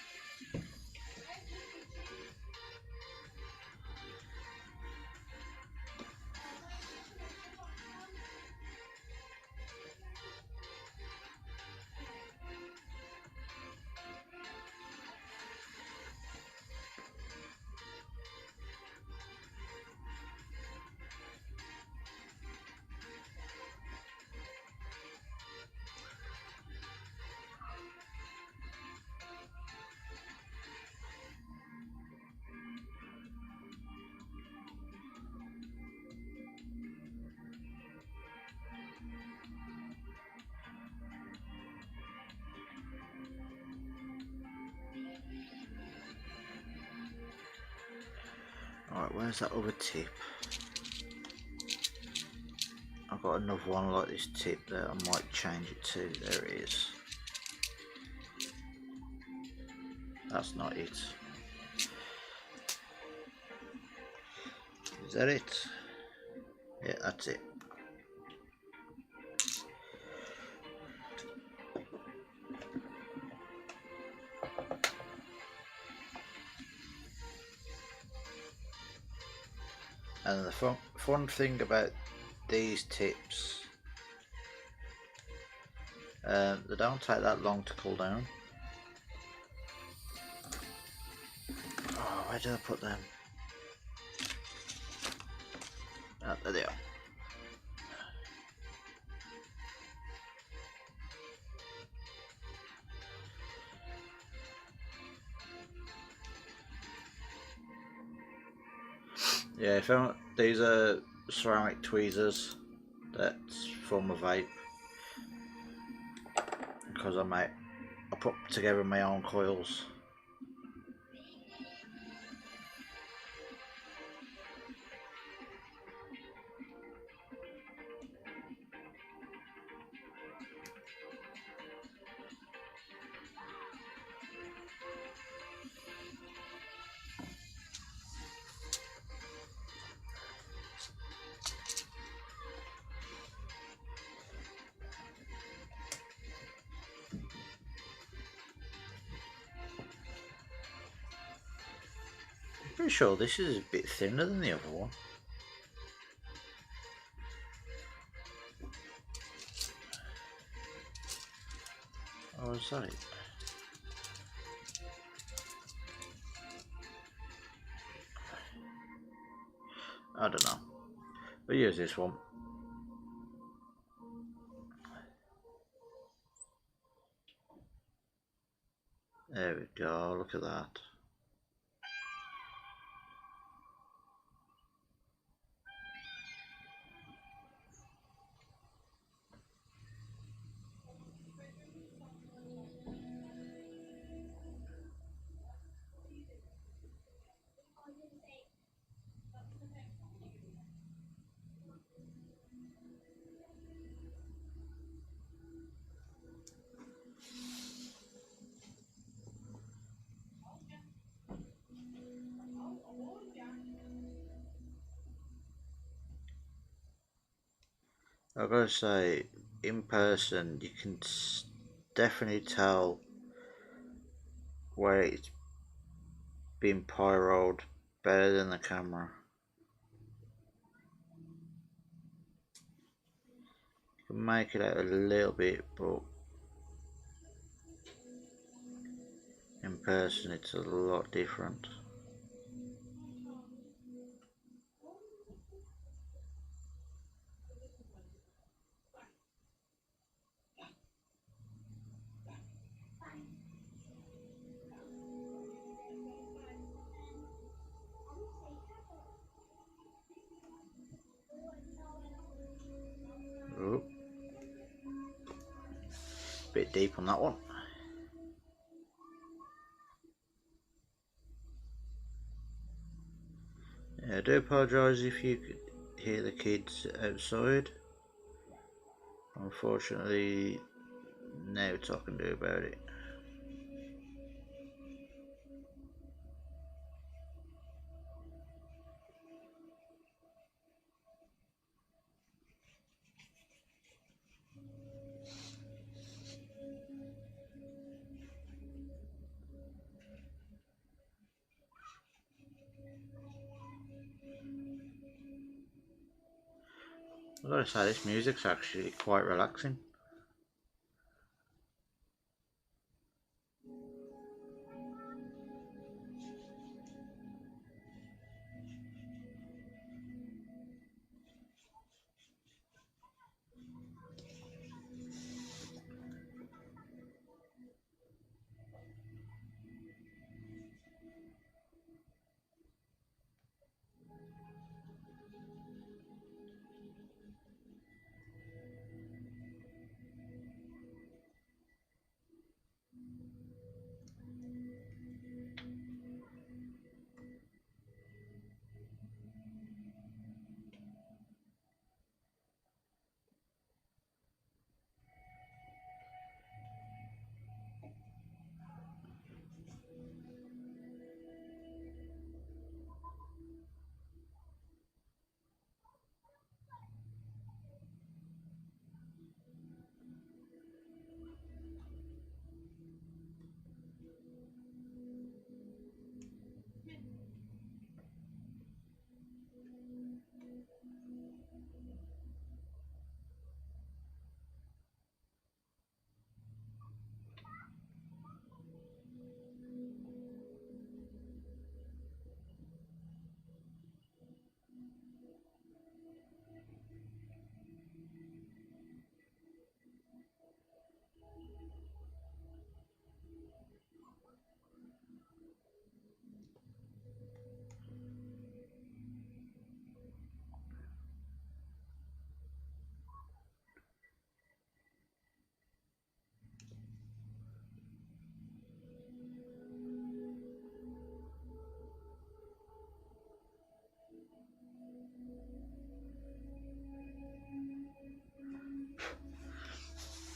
Alright, where's that other tip? I've got another one like this tip that I might change it to. There it is. That's not it. Is that it? Yeah, that's it. And the fun thing about these tips, they don't take that long to cool down. Oh, where did I put them? Oh, there they are. Yeah, these are ceramic tweezers that's from a vape, because I put together my own coils. Pretty sure this is a bit thinner than the other one. Or is that it? I don't know. We'll use this one. There we go, look at that. I've got to say, in person, you can definitely tell where it's been pyroed better than the camera. You can make it out a little bit, but in person it's a lot different. Oh, bit deep on that one. Yeah, I do apologise if you could hear the kids outside. Unfortunately, now it's all I can do about it. I've got to say, this music's actually quite relaxing.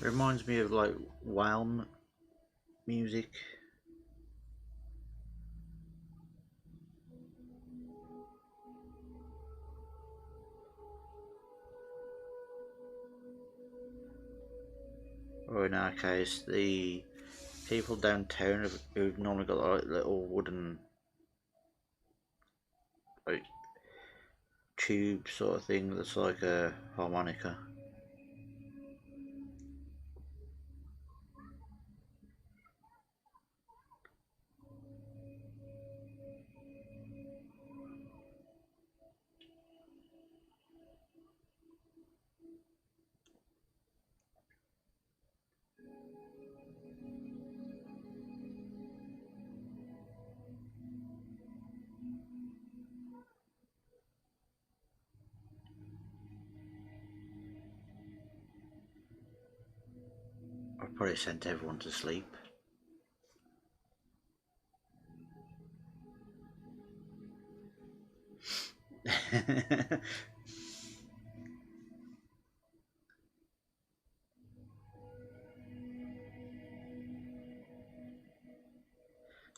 It reminds me of like whale music. Or in our case, the people downtown who've normally got like little wooden like tube sort of thing that's like a harmonica. I've probably sent everyone to sleep.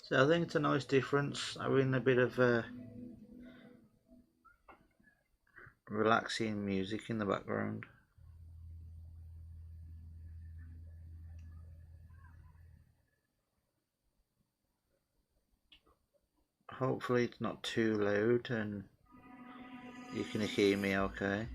So I think it's a nice difference having a bit of relaxing music in the background. hopefully it's not too loud and you can hear me okay.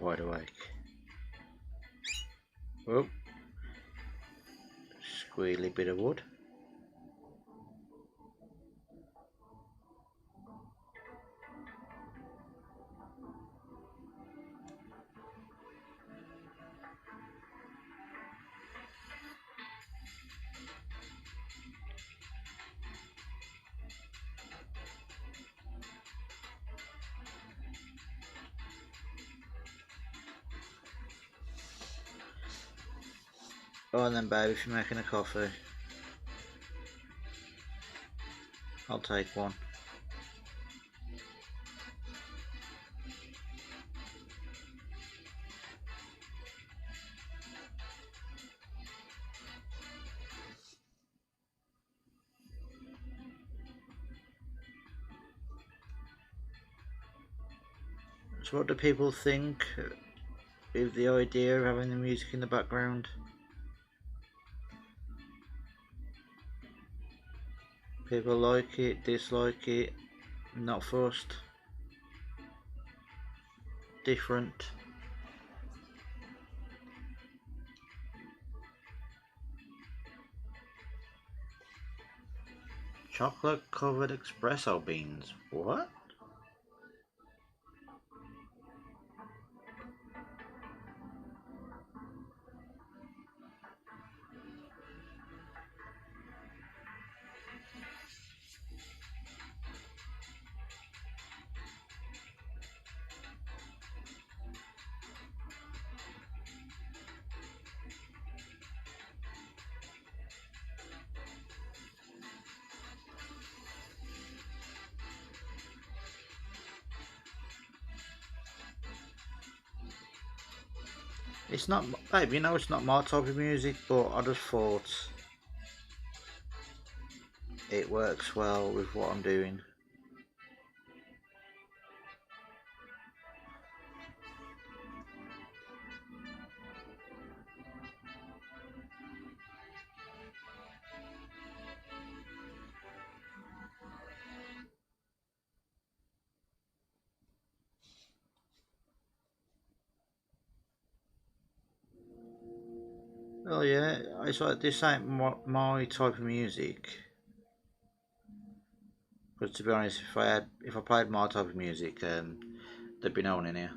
Wide awake. Oh, squealy bit of wood. Oh, and then babe, if you're making a coffee, I'll take one. So what do people think of the idea of having the music in the background? People like it, dislike it, not fussed, different. Chocolate covered espresso beans. What? It's not, babe, you know it's not my type of music, but I just thought it works well with what I'm doing. Oh yeah, it's like this ain't my type of music. Because to be honest, if I played my type of music, there'd be no one in here.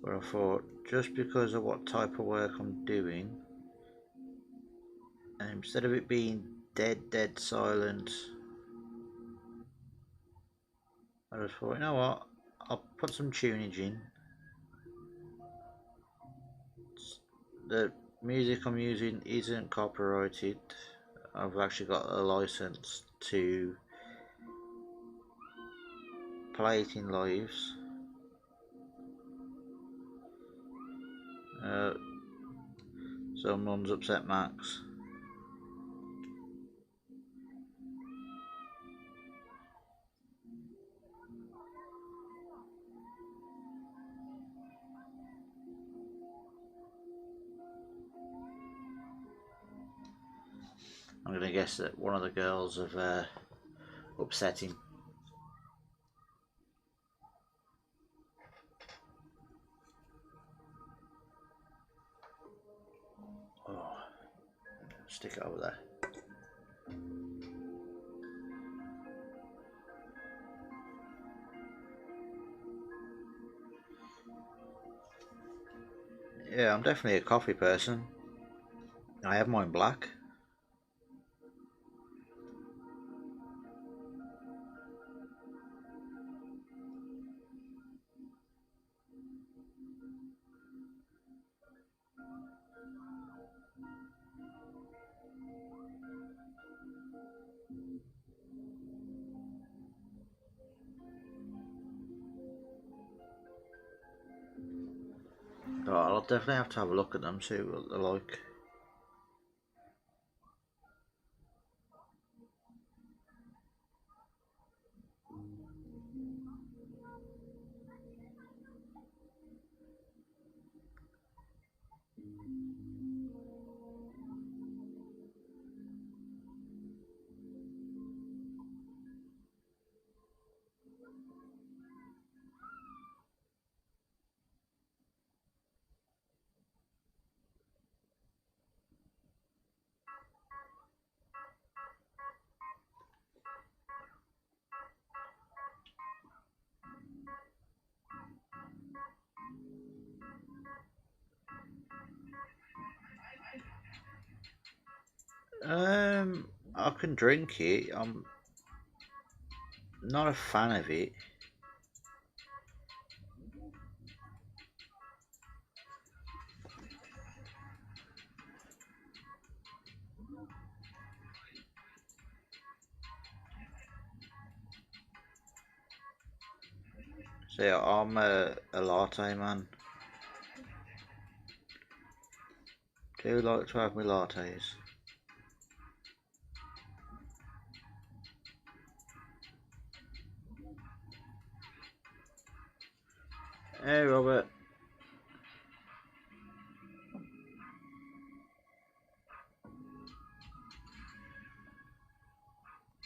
But I thought, just because of what type of work I'm doing, and instead of it being dead silent, I just thought, you know what, I'll put some tunage in. The music I'm using isn't copyrighted. I've actually got a license to play it in lives. So Mum's upset Max. I'm going to guess that one of the girls have upset him. Oh, stick it over there. Yeah, I'm definitely a coffee person. I have mine black. But I'll definitely have to have a look at them, see what they're like. I can drink it. I'm not a fan of it. See, I'm a latte man. Do like to have my lattes. Hey, Robert.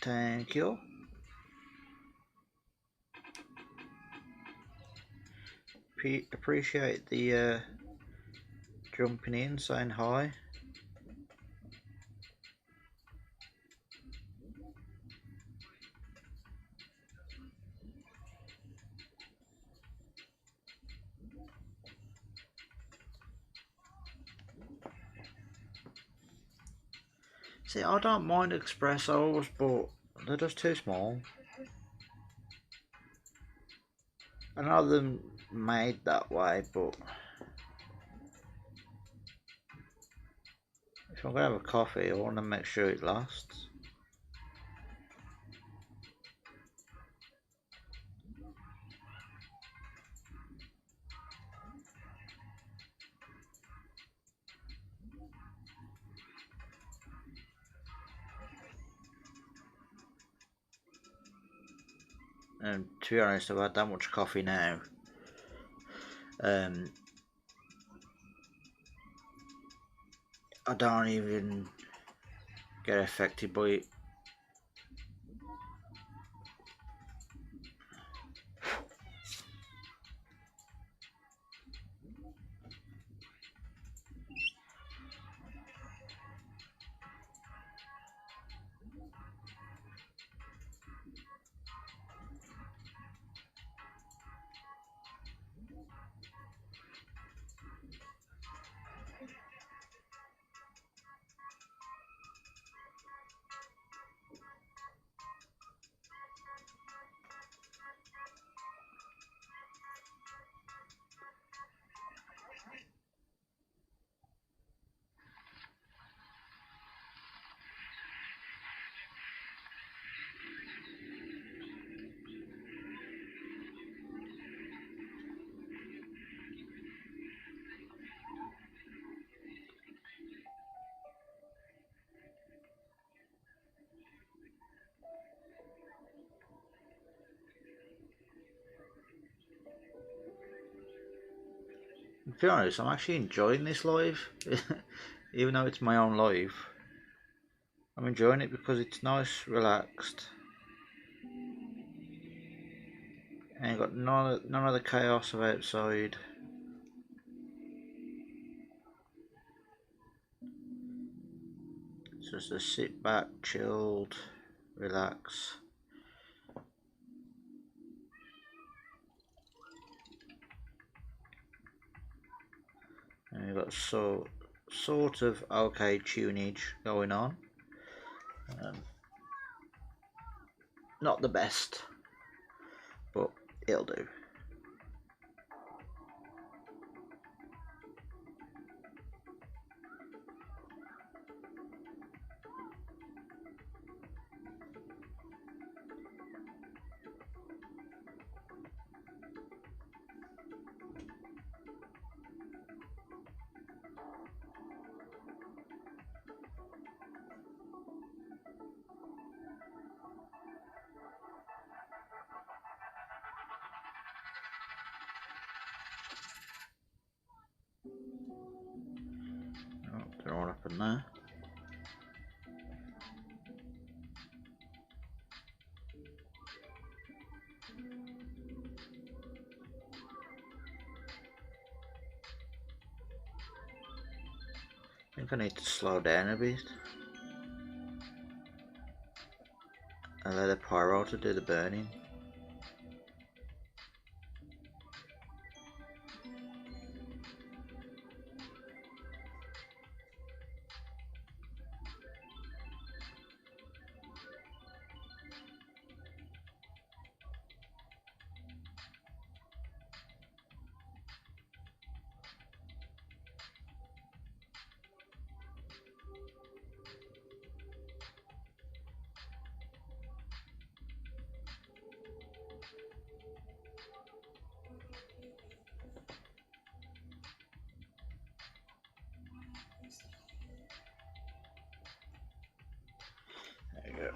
Thank you. Appreciate the jumping in, saying hi. See, I don't mind espressos, but they're just too small. I know them made that way, but if I'm gonna have a coffee, I want to make sure it lasts. And to be honest, I've had that much coffee now. I don't even get affected by it. To be honest, I'm actually enjoying this live, even though it's my own live. I'm enjoying it because it's nice, relaxed, and you got none of the chaos of outside. It's just a sit back, chilled, relax. And you've got sort of okay tunage going on. Not the best, but it'll do. happened there. I think I need to slow down a bit. And let the pyro to do the burning.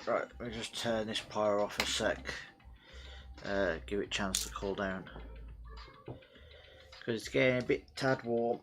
Right, let me just turn this pyro off a sec. Give it a chance to cool down. Because it's getting a bit tad warm.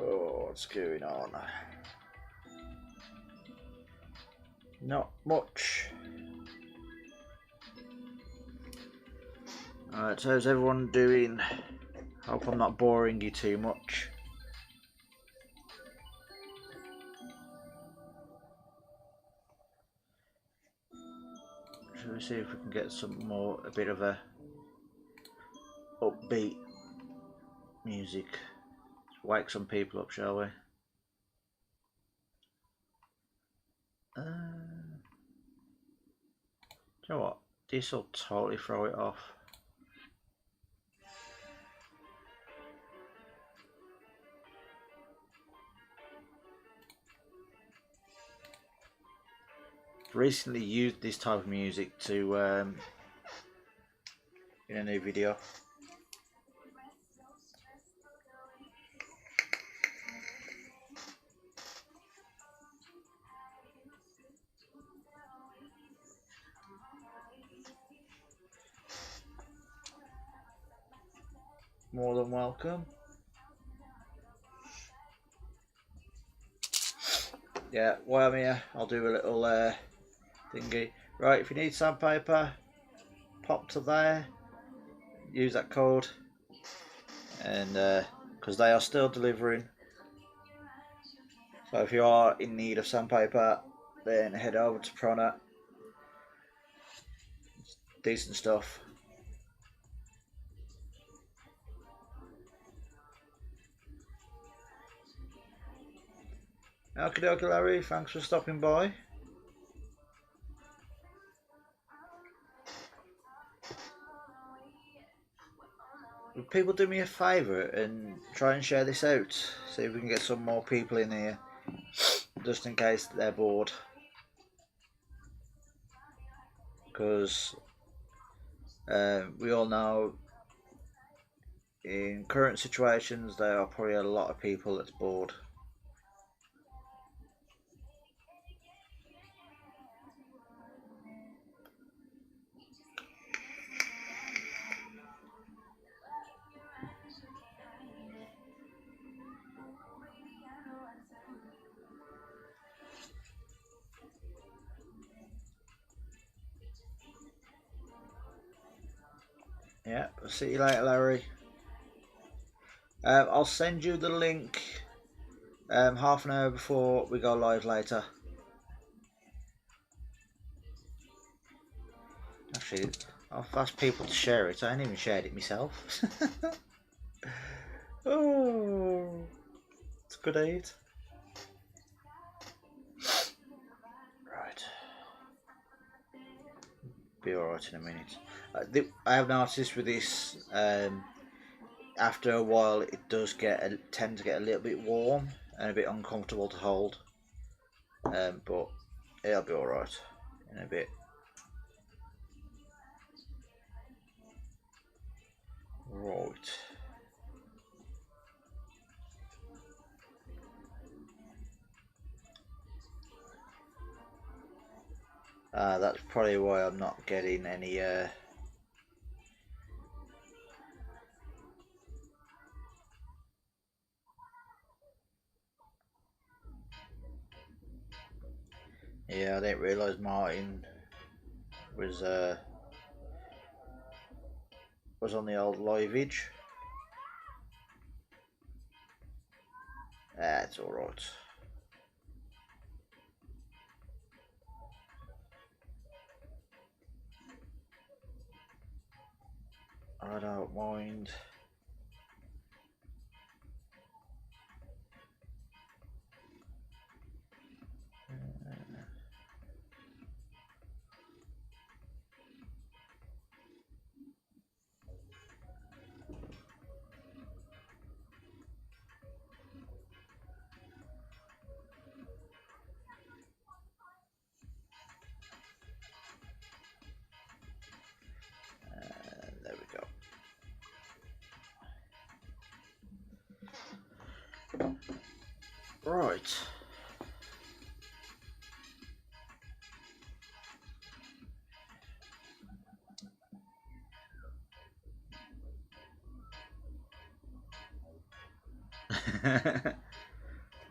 Oh, what's going on? Not much. Alright, so how's everyone doing? Hope I'm not boring you too much. Shall we see if we can get a bit of a upbeat music? Let's wake some people up, shall we? Do you know what? This will totally throw it off. Recently used this type of music to in a new video. More than welcome. Yeah, while I'm here, I'll do a little thingy. Right, if you need sandpaper, pop to there, use that code, and because they are still delivering. So if you are in need of sandpaper, then head over to Prona. It's decent stuff. Okie dokie, Larry, thanks for stopping by. Would people do me a favour and try and share this out? See if we can get some more people in here, just in case they're bored. Because we all know in current situations there are probably a lot of people that's bored. Yeah, I'll see you later, Larry. I'll send you the link half an hour before we go live later. Actually, I've asked people to share it. I ain't even shared it myself. Oh, it's a good aid. Right. Be alright in a minute. I have noticed with this, after a while, it does tend to get a little bit warm and a bit uncomfortable to hold. But it'll be alright in a bit. Right. That's probably why I'm not getting any. Yeah, I didn't realise Martin was on the old liveage. It's alright. I don't mind. There we go. Right.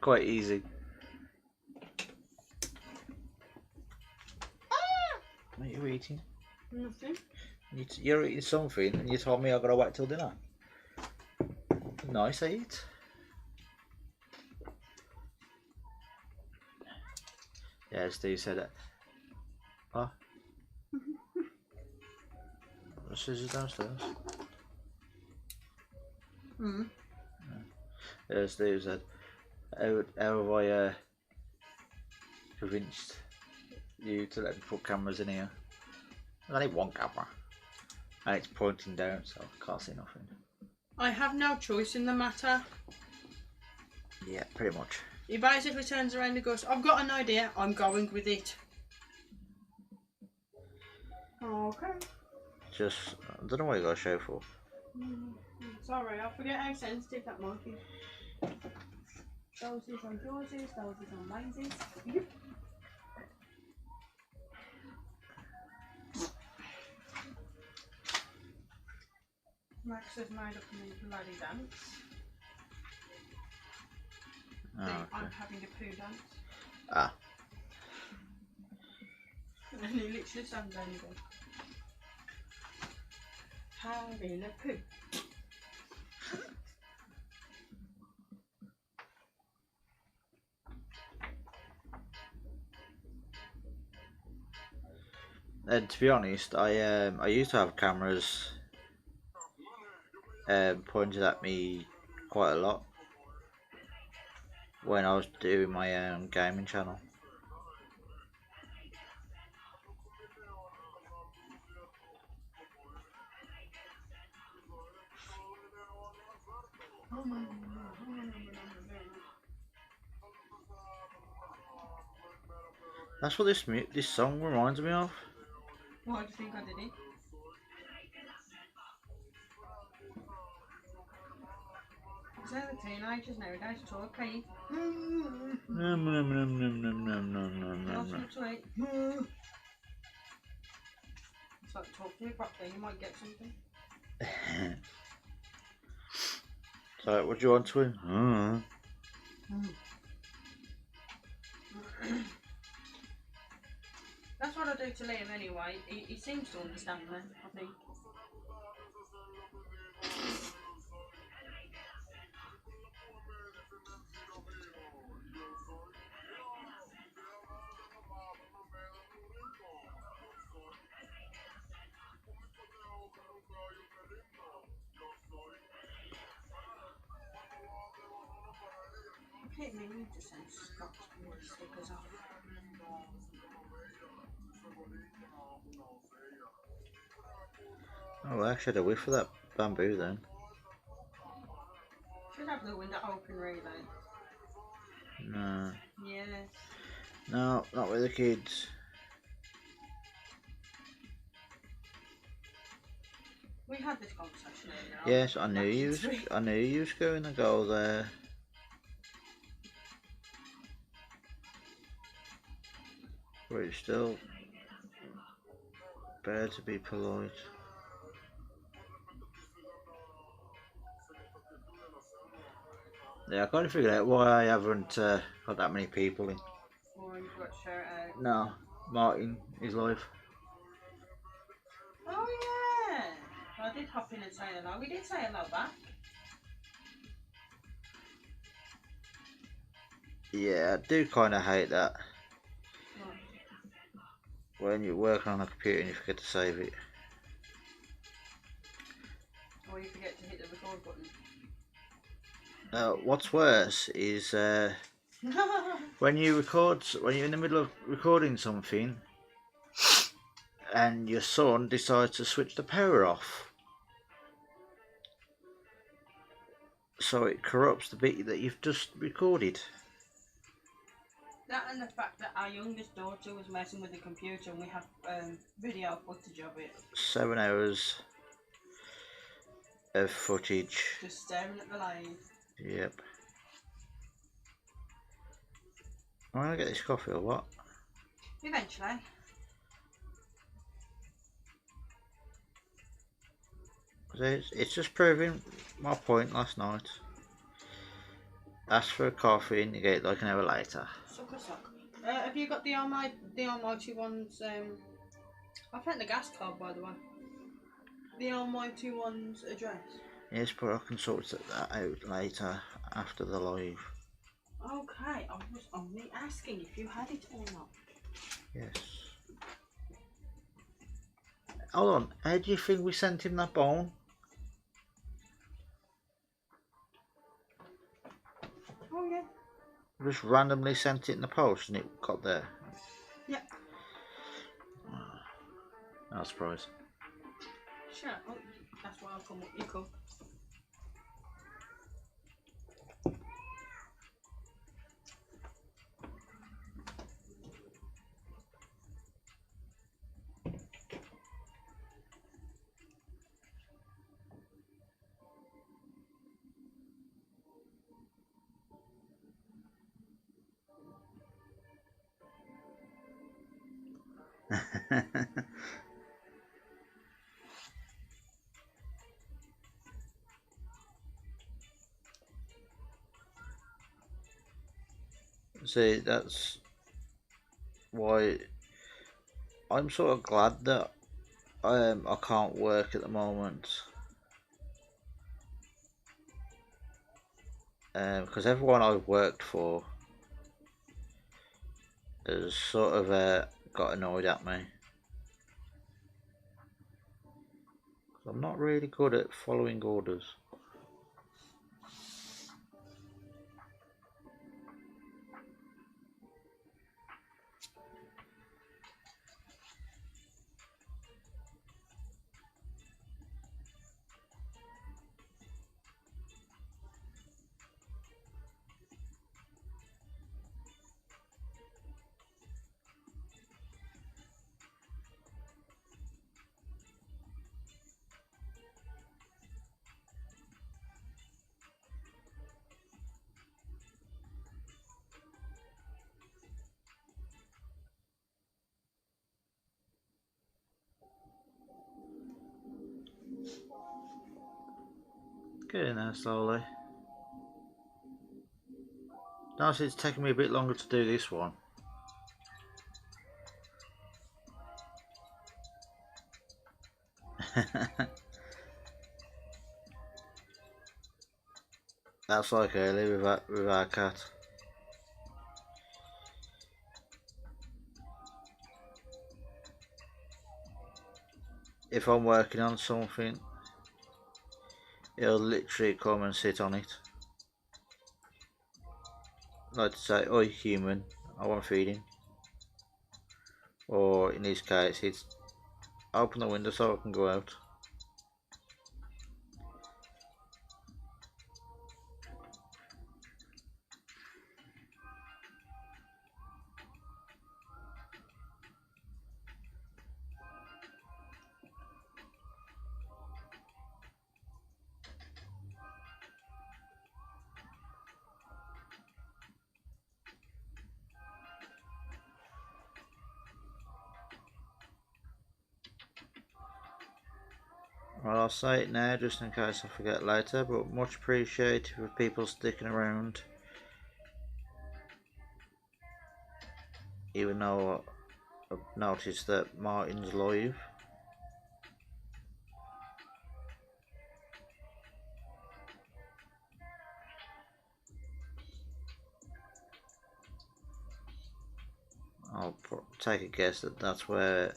Quite easy. What are you eating? Nothing. You're eating something and you told me I've got to wait till dinner. Nice, eat. Yeah, Steve said it. Oh. The scissors downstairs. Yeah, Steve said, how have I convinced you to let me put cameras in here? There's only one camera. And it's pointing down, so I can't see nothing. I have no choice in the matter. Yeah, pretty much. He basically turns around and goes, I've got an idea, I'm going with it. Okay. Just, I don't know what you got to show for. Sorry, I forget how sensitive that mic is. Those is on George's, those is on Mainz's. Max has made up a new bloody dance. Oh, okay. I'm having a poo dance. Ah. And he literally stands down and goes, having a poo. And to be honest, I used to have cameras pointed at me quite a lot when I was doing my gaming channel. That's what this song reminds me of. Why do you think I did it? Because they're the teenagers nowadays talking. Awesome to eat. It's like talk to me properly, you might get something. So, what do you want to win? That's what I do to Liam anyway. He seems to understand me, I think. I keep meaning to send Scott the stickers off. Oh, I actually had a whiff of that bamboo then. Should have the window open, really. No. Yeah. No, not with the kids. We had this conversation earlier. Yes, I knew you was going to go there. But it's still better to be polite. Yeah, I can't figure out why I haven't got that many people in. Or you've got to share it out. No, Martin, his life. Oh yeah. Well, I did hop in and say hello. We did say hello back. Yeah, I do kind of hate that. Right. When you're working on a computer and you forget to save it. Or you forget to hit the record button. What's worse is when you're in the middle of recording something and your son decides to switch the power off, so it corrupts the bit that you've just recorded. That and the fact that our youngest daughter was messing with the computer and we have video footage of it. 7 hours of footage. Just staring at the line. Yep. I'm gonna get this coffee or what? Eventually. It's just proving my point last night. Ask for a coffee and you get it like an hour later. Suck. Have you got the Almighty One's I found the gas card, by the way. The Almighty One's address. Yes, but I can sort that out later after the live. Okay, I was only asking if you had it or not. Yes. Hold on, how do you think we sent him that bone? Oh yeah. Just randomly sent it in the post and it got there. Yeah. No surprise. Sure. Oh, that's why I'll come with you, cook. See, that's why I'm sort of glad that I can't work at the moment. Because everyone I've worked for has sort of got annoyed at me. I'm not really good at following orders. Get in there slowly. Notice it's taking me a bit longer to do this one. That's like earlier with our cat. If I'm working on something, he'll literally come and sit on it. Like to say, "Oi, human, I want feeding." Or in this case, it's open the window so I can go out. Well, I'll say it now just in case I forget later, but much appreciated for people sticking around. Even though I've noticed that Martin's live. I'll take a guess that that's where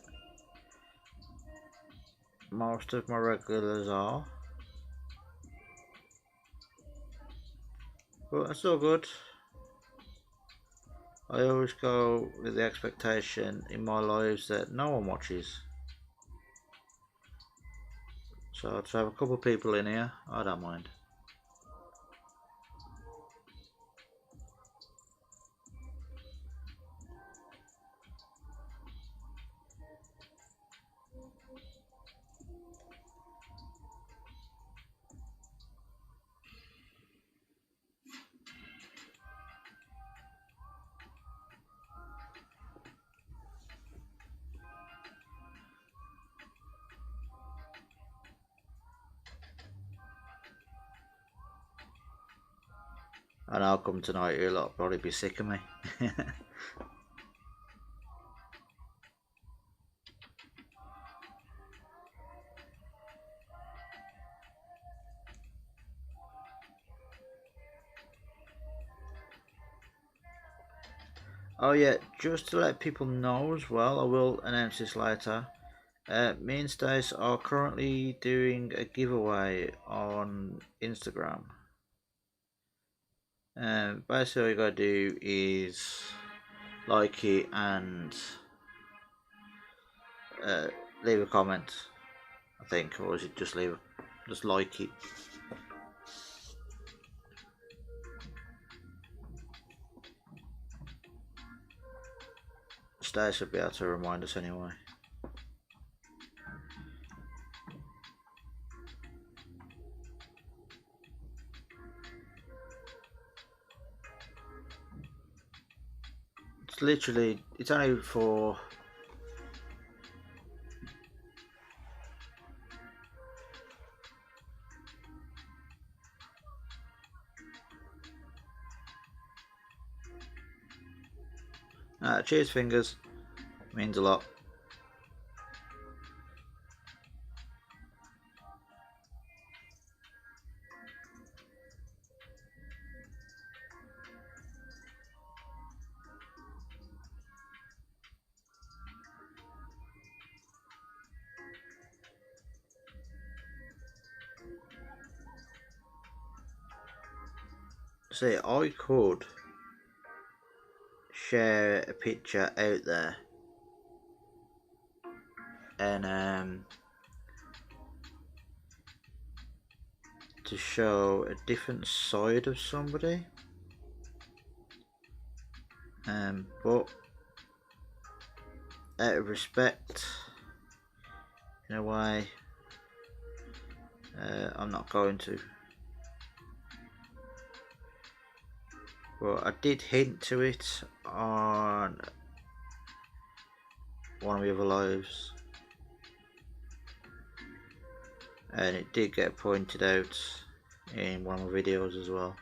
most of my regulars are. But that's all good. I always go with the expectation in my lives that no one watches. So to have a couple of people in here, I don't mind. And I'll come tonight, you'll probably be sick of me. Oh yeah, just to let people know as well, I will announce this later. Me and Stace are currently doing a giveaway on Instagram. Basically all you gotta do is like it and leave a comment, I think, or is it just like it? Stace will be able to remind us anyway. It's only for cheers fingers, means a lot. See, I could share a picture out there and to show a different side of somebody, but out of respect, in a way, I'm not going to. But I did hint to it on one of the other lives, and it did get pointed out in one of my videos as well.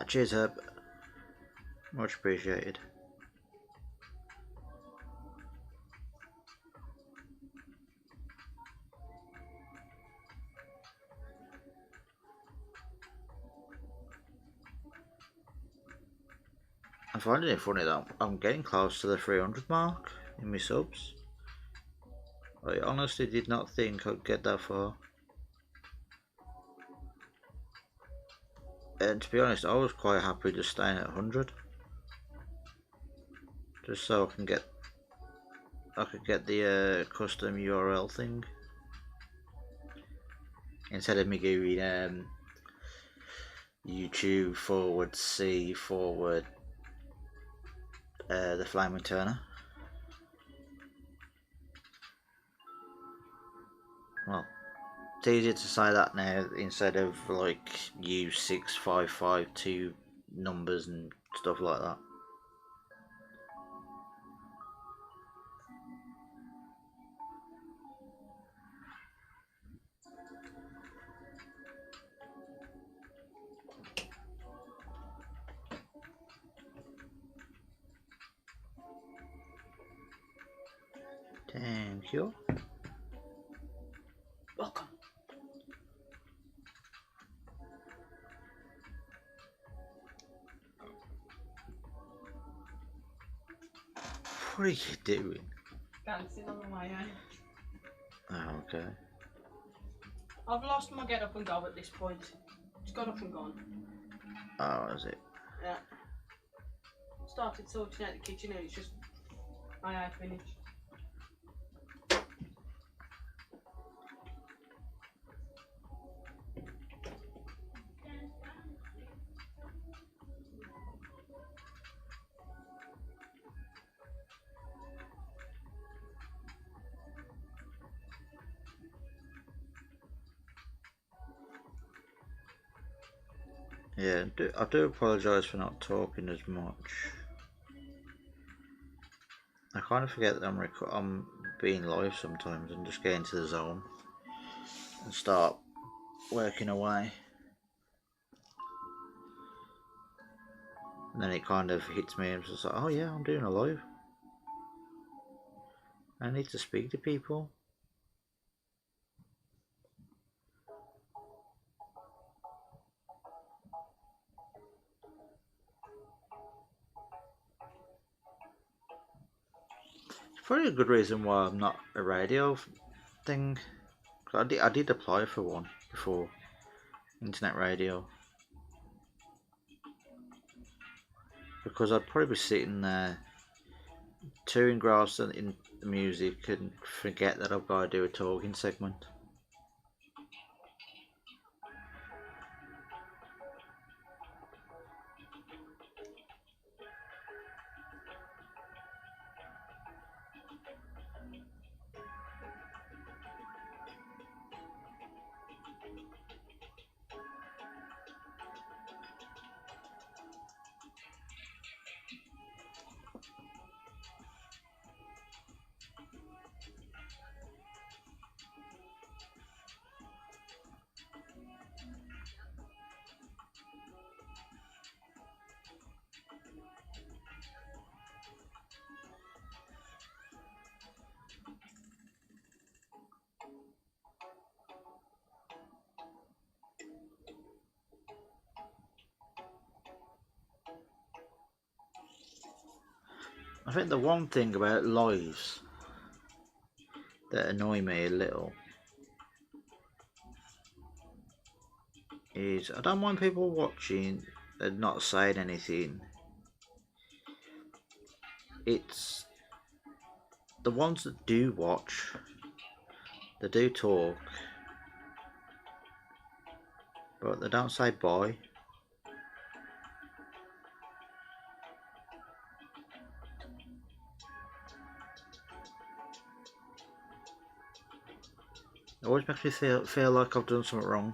Cheers, Herb. Much appreciated. finding it funny that I'm getting close to the 300 mark in my subs. I honestly did not think I'd get that far. And to be honest, I was quite happy just staying at 100. Just so I could get the custom URL thing. Instead of me going YouTube /C/ the Flaming Turner. Well, it's easier to say that now instead of like use 6552 numbers and stuff like that. Thank you. Welcome. What are you doing? Dancing on the way out. Oh, okay. I've lost my get up and go at this point. It's got up and gone. Oh, is it? Yeah. Started sorting out the kitchen and it's just I had finished. Yeah, I do apologise for not talking as much. I kind of forget that I'm being live sometimes and just get into the zone and start working away. And then it kind of hits me and it's just like, oh yeah, I'm doing a live. I need to speak to people. It's probably a good reason why I'm not a radio thing. I did apply for one before, internet radio. Because I'd probably be sitting there too engrossed in the music and forget that I've got to do a talking segment. I think the one thing about lives that annoy me a little is I don't mind people watching and not saying anything. It's the ones that do watch, they do talk, but they don't say bye. It always makes me feel like I've done something wrong.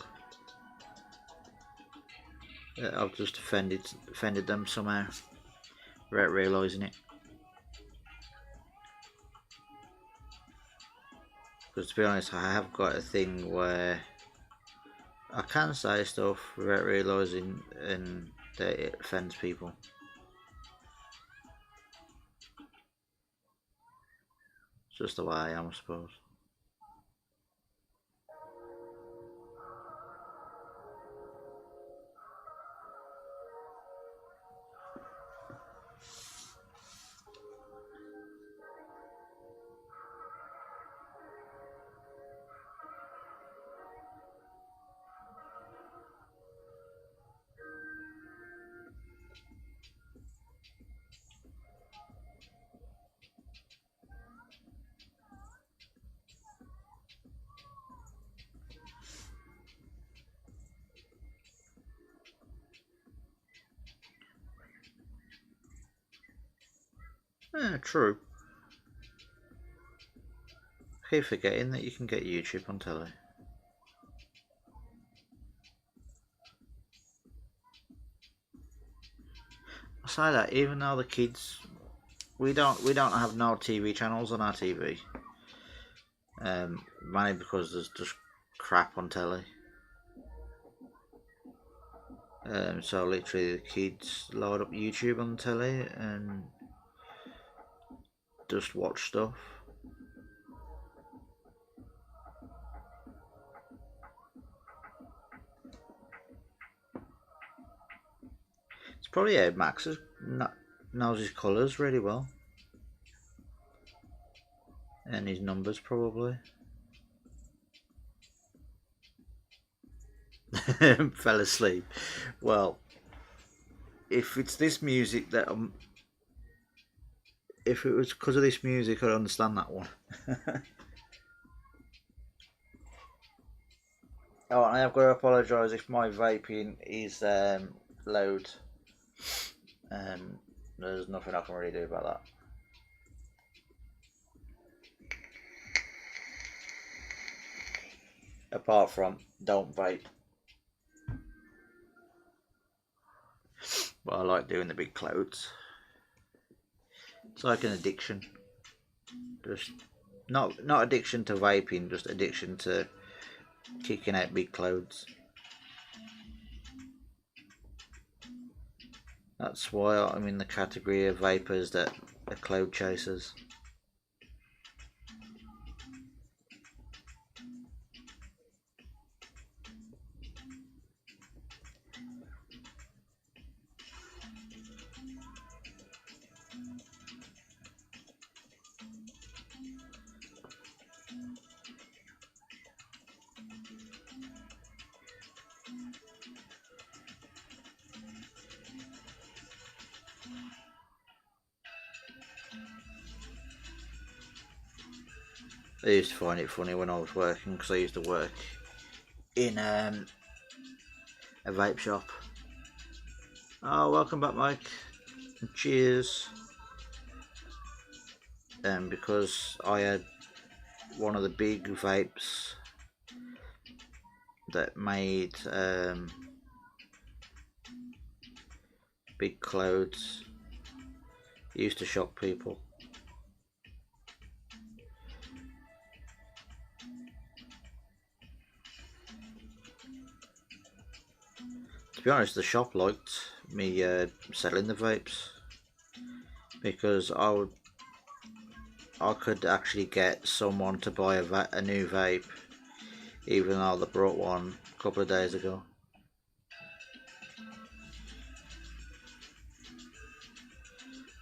I've just offended them somehow without realising it. Because to be honest, I have got a thing where I can say stuff without realising and that it offends people. It's just the way I am, I suppose. Yeah, true. I keep forgetting that you can get YouTube on telly. I say that even though the kids, we don't have no TV channels on our TV. Mainly because there's just crap on telly. So literally the kids load up YouTube on the telly and just watch stuff. It's probably Max knows his colours really well. And his numbers probably. Fell asleep. Well, if it's this music that if it was because of this music, I'd understand that one. Oh, and I have got to apologise if my vaping is loud. There's nothing I can really do about that. Apart from don't vape. But I like doing the big clouds. It's like an addiction. Just not addiction to vaping, just addiction to kicking out big clouds. That's why I'm in the category of vapors that are cloud chasers. I used to find it funny when I was working because I used to work in a vape shop. Oh, welcome back, Mike. Cheers. Because I had one of the big vapes that made big clouds. It used to shock people. To be honest, the shop liked me selling the vapes because I could actually get someone to buy a new vape even though they brought one a couple of days ago.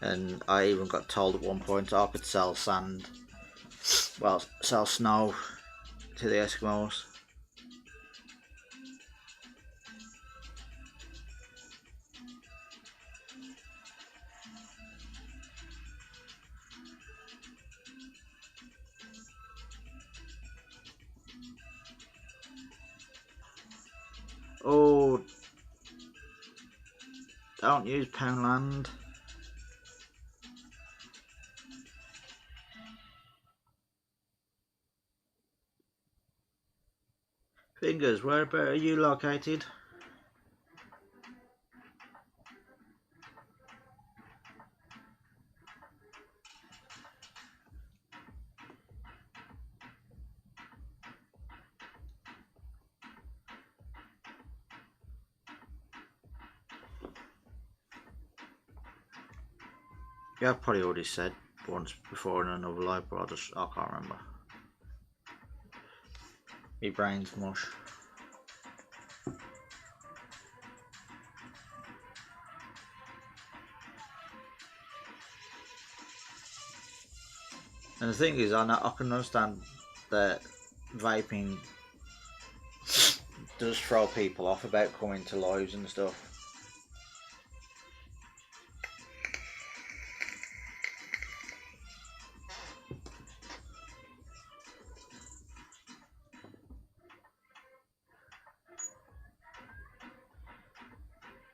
And I even got told at one point I could sell sand, well, sell snow to the Eskimos. Oh, don't use Poundland. Fingers, where are you located? Yeah, I've probably already said once before in another live, but I can't remember. My brain's mush. And the thing is, I can understand that vaping does throw people off about coming to lives and stuff.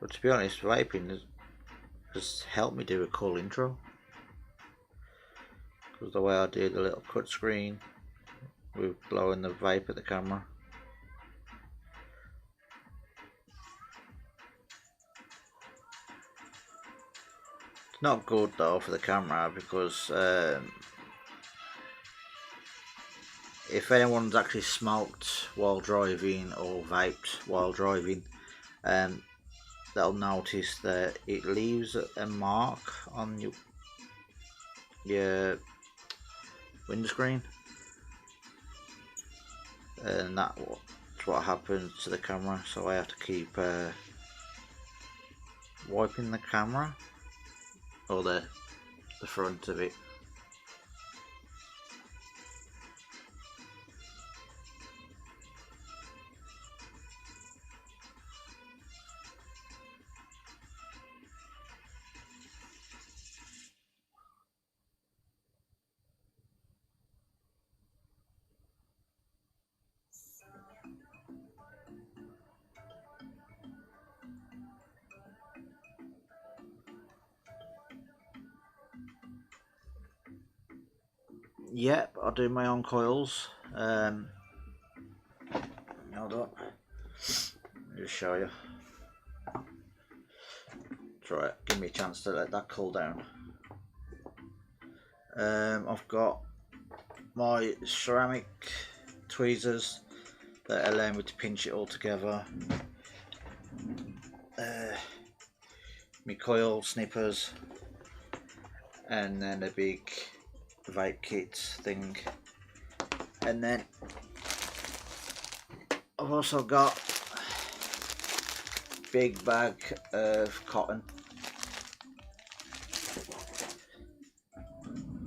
But to be honest, vaping has helped me do a cool intro. was the way I did a little cut screen with blowing the vape at the camera. It's not good though for the camera because if anyone's actually smoked while driving or vaped while driving, they'll notice that it leaves a mark on your windscreen, and that's what happens to the camera. So I have to keep wiping the camera or the front of it. Yep, I do my own coils. Hold on, just show you. Try it. Give me a chance to let that cool down. I've got my ceramic tweezers that allow me to pinch it all together. My coil snippers, and then a big vape kit thing, and then I've also got a big bag of cotton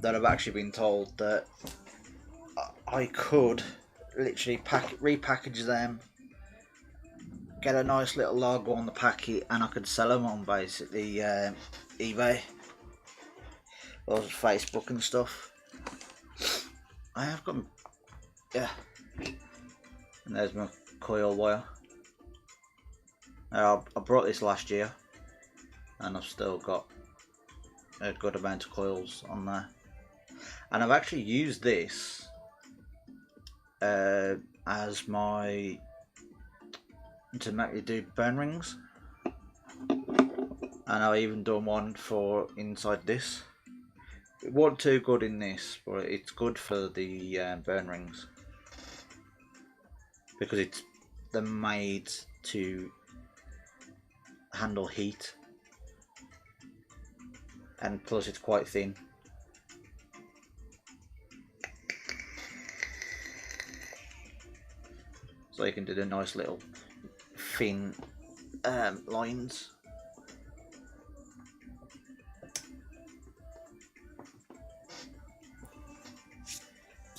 that I've actually been told that I could literally repackage them, get a nice little logo on the packet, and I could sell them on basically eBay or Facebook and stuff. I have got, yeah, and there's my coil wire. I brought this last year and I've still got a good amount of coils on there, and I've actually used this as my to make me do burn rings, and I've even done one for inside this. It wasn't too good in this, but it's good for the burn rings because they're made to handle heat, and plus it's quite thin. So you can do the nice little thin lines.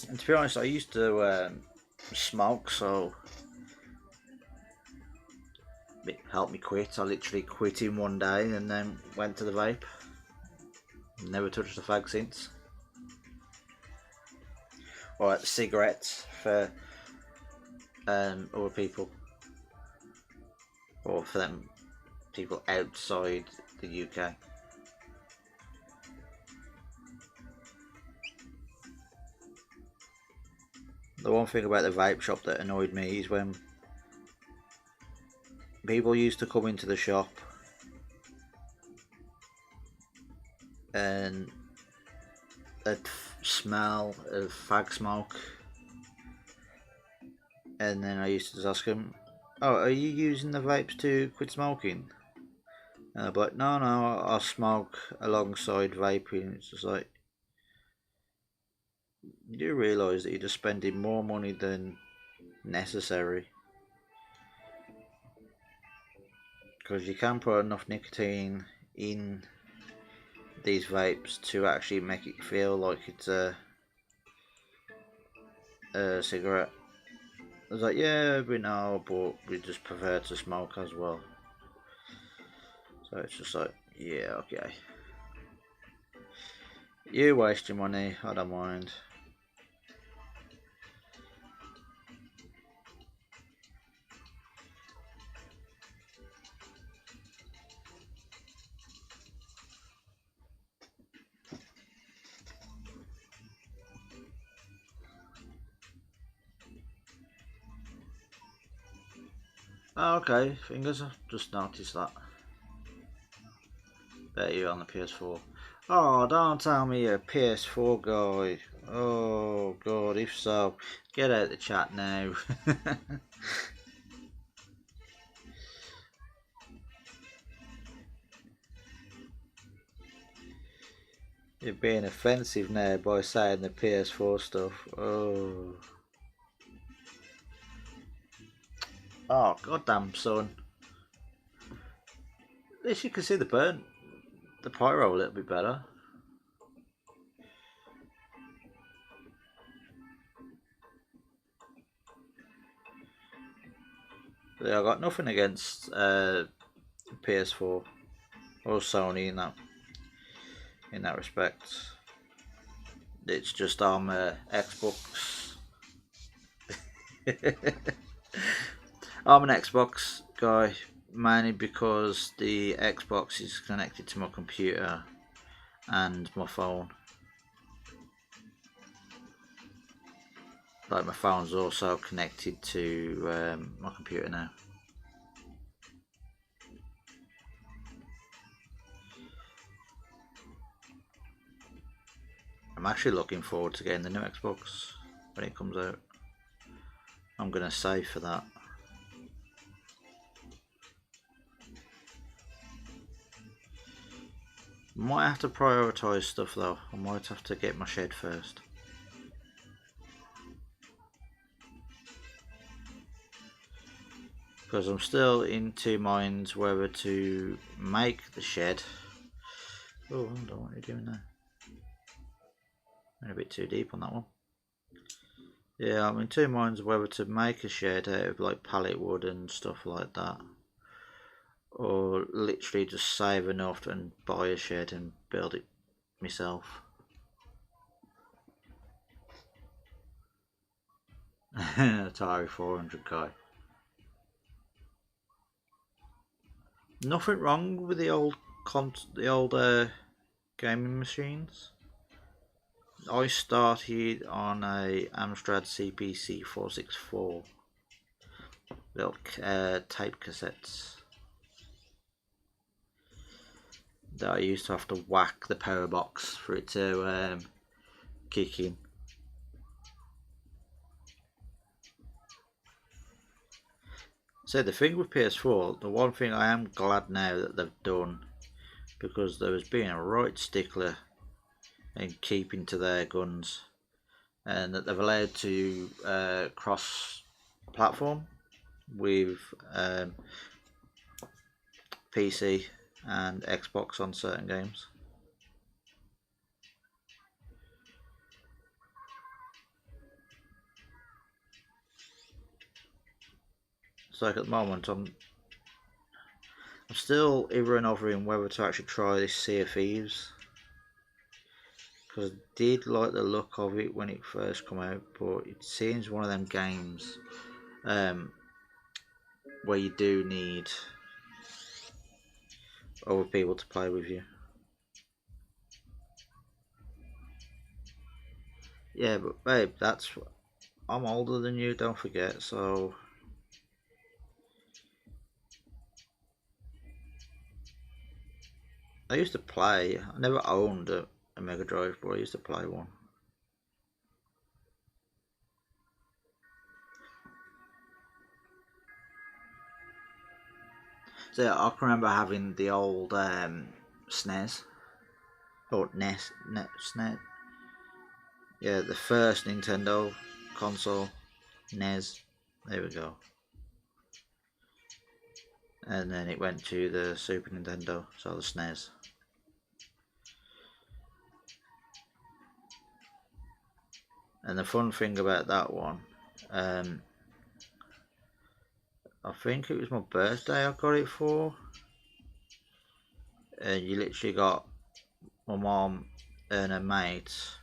And to be honest, I used to smoke, so it helped me quit. I literally quit in one day and then went to the vape. Never touched the fag since. Or the cigarettes for other people, or for them people outside the UK. The one thing about the vape shop that annoyed me is when people used to come into the shop and they'd smell of fag smoke, and then I used to just ask them, "Oh, are you using the vapes to quit smoking?" And they'd be like, "No, I smoke alongside vaping." It's just like, you do realise that you're just spending more money than necessary, because you can put enough nicotine in these vapes to actually make it feel like it's a cigarette. I was like, yeah, we know, but we just prefer to smoke as well. So it's just like, yeah, okay. You waste your money, I don't mind. Oh, okay, fingers. I've just noticed that. Bet you're on the PS4. Oh, don't tell me you're a PS4 guy. Oh, God, if so, get out the chat now. You're being offensive now by saying the PS4 stuff. Oh. Oh, goddamn, son. At least you can see the burnt, the pyro a little bit better. But yeah, I got nothing against PS4 or Sony in that respect. It's just I'm Xbox. I'm an Xbox guy mainly because the Xbox is connected to my computer and my phone. Like my phone's also connected to my computer now. I'm actually looking forward to getting the new Xbox when it comes out. I'm gonna save for that. Might have to prioritise stuff though. I might have to get my shed first. Because I'm still in two minds whether to make the shed. Oh, hold on, what are you doing there? Went a bit too deep on that one. Yeah, I'm in two minds whether to make a shed out of like pallet wood and stuff like that, or literally just save enough and buy a shed and build it myself. Atari 400 guy. Nothing wrong with the old gaming machines. I started on a Amstrad CPC 464 little tape cassettes that I used to have to whack the power box for it to kick in. So the thing with PS4, the one thing I am glad now that they've done, because there was being a right stickler in keeping to their guns, and that they've allowed to cross platform with PC and Xbox on certain games. So like at the moment I'm still either and overing whether to actually try this Sea of Thieves, because I did like the look of it when it first came out, but it seems one of them games where you do need other people to play with you. Yeah, but babe, I'm older than you, don't forget, so I used to play. I never owned a Mega Drive, but I used to play one. So yeah, I can remember having the old SNES or SNES. Yeah, the first Nintendo console, NES. There we go. And then it went to the Super Nintendo, so the SNES. And the fun thing about that one, I think it was my birthday I got it for. And you literally got my mom and her mates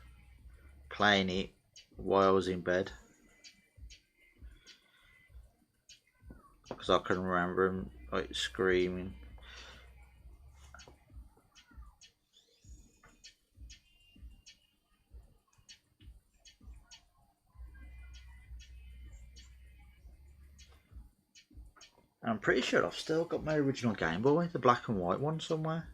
playing it while I was in bed. Because I can remember him like screaming. And I'm pretty sure I've still got my original Game Boy, the black and white one somewhere.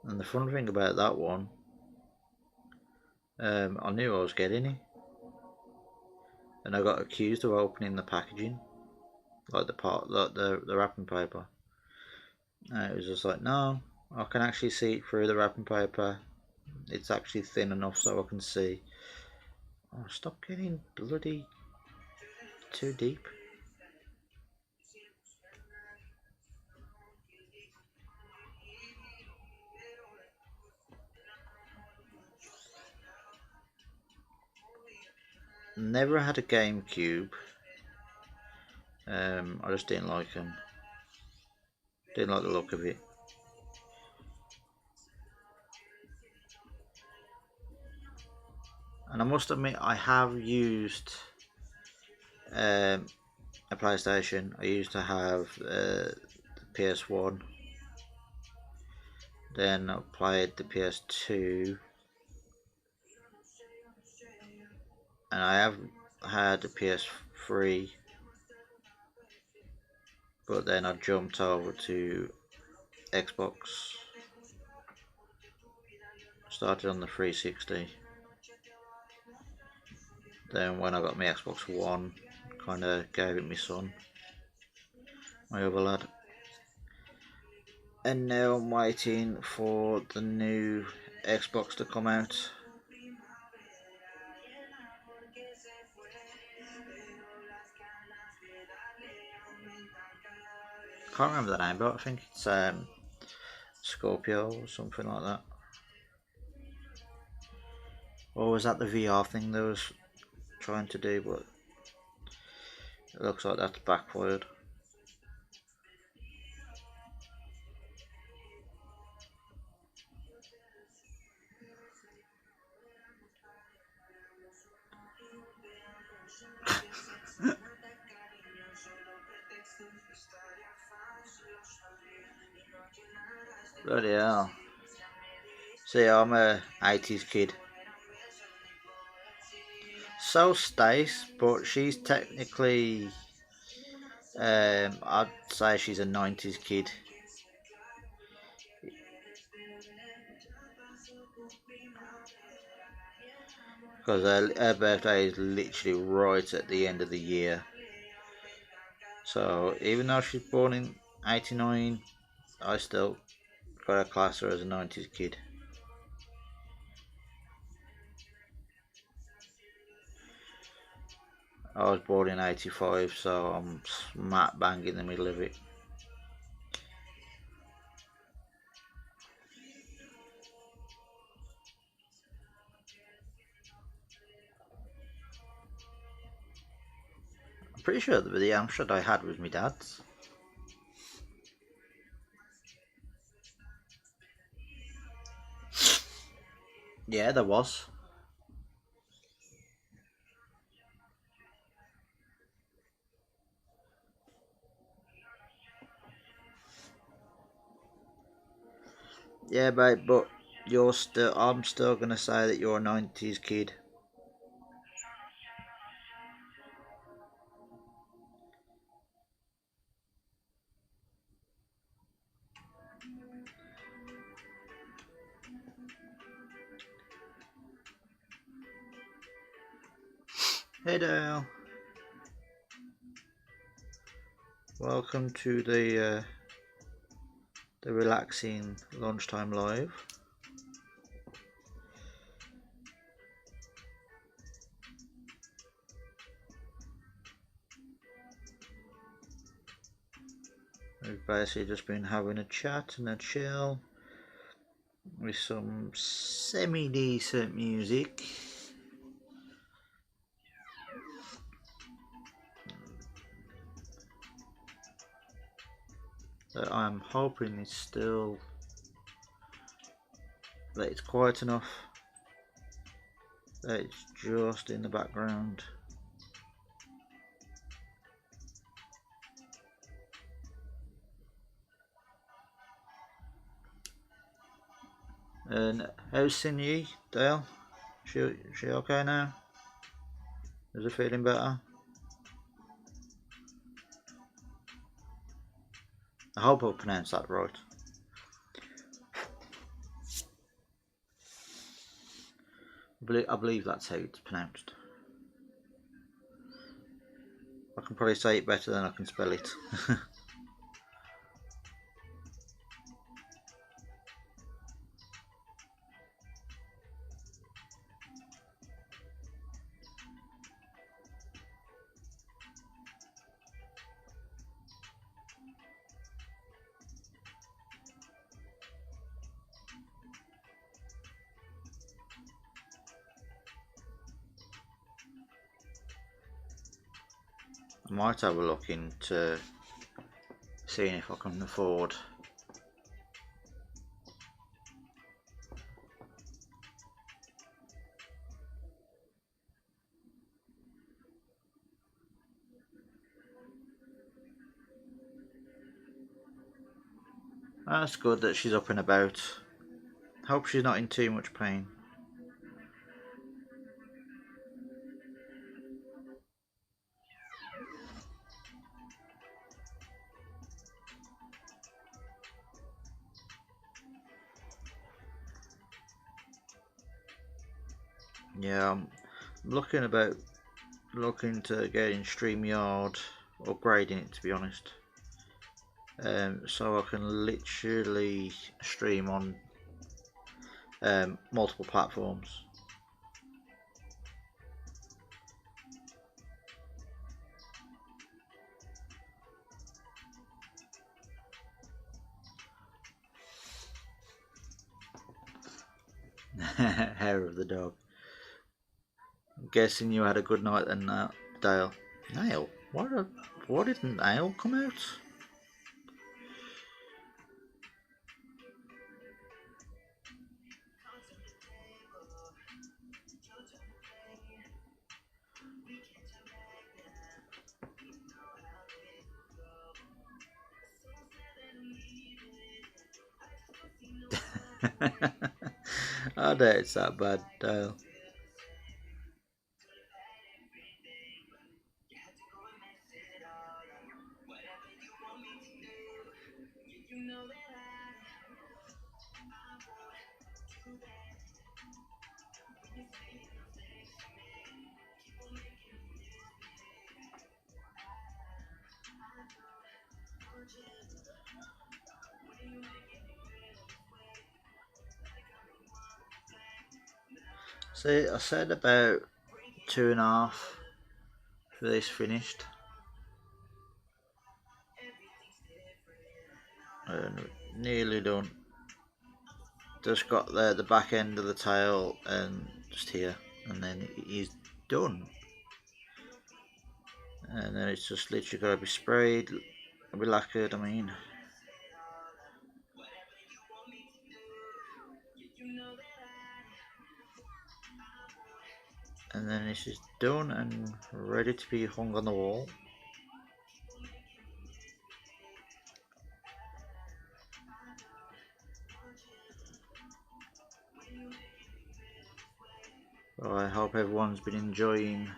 And the fun thing about that one, I knew I was getting it, and I got accused of opening the packaging, like the wrapping paper. And it was just like, no, I can actually see it through the wrapping paper. It's actually thin enough so I can see. Oh, stop getting bloody too deep. Never had a GameCube. I just didn't like them. Didn't like the look of it. And I must admit, I have used a PlayStation. I used to have the PS1. Then I played the PS2. And I have had the PS3. But then I jumped over to Xbox. Started on the 360. Then when I got my Xbox One, kind of gave it my son, my other lad. And now I'm waiting for the new Xbox to come out. Can't remember the name, but I think it's Scorpio or something like that. Or was that the VR thing they was trying to do, but it looks like that's backfired. Bloody hell. See, I'm a 80s kid. So Stace, but she's technically, I'd say she's a 90s kid. Because her birthday is literally right at the end of the year. So even though she's born in 89, I still got to class her as a 90s kid. I was born in 85, so I'm smack bang in the middle of it. I'm pretty sure the Amstrad I had was my dad's. Yeah, there was. Yeah, babe, but I'm still gonna say that you're a 90s kid. Hey Dale. Welcome to the relaxing lunchtime live. We've basically just been having a chat and a chill with some semi-decent music. That I'm hoping it's still that it's quiet enough that it's just in the background. And how's Sinyi, Dale? She okay now? Is she feeling better? I hope I pronounced that right. I believe that's how it's pronounced. I can probably say it better than I can spell it. I might have a look into seeing if I can afford That's good that she's up and about. Hope she's not in too much pain. Yeah, I'm looking to getting StreamYard, upgrading it to be honest. So I can literally stream on multiple platforms. Hair of the dog. I'm guessing you had a good night then, Dale. Nail? Why didn't Nail come out? I doubt it's that bad, Dale. See, I said about 2.5 for this finished. And nearly done. Just got the back end of the tail and just here, and then he's done. And then it's just literally got to be sprayed, be lacquered. I mean, and then this is done and ready to be hung on the wall. So I hope everyone's been enjoying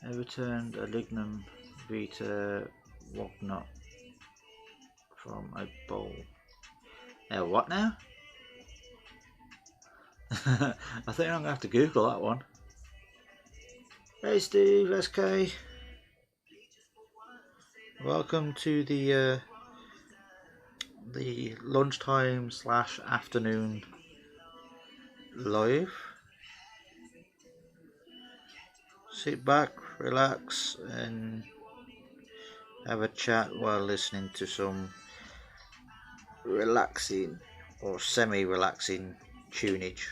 overturned a lignum vita whatnot from a bowl. Now what now? I think I'm gonna have to Google that one. Hey Steve, SK. Welcome to the lunchtime / afternoon live. Sit back, relax, and have a chat while listening to some relaxing or semi-relaxing tunage.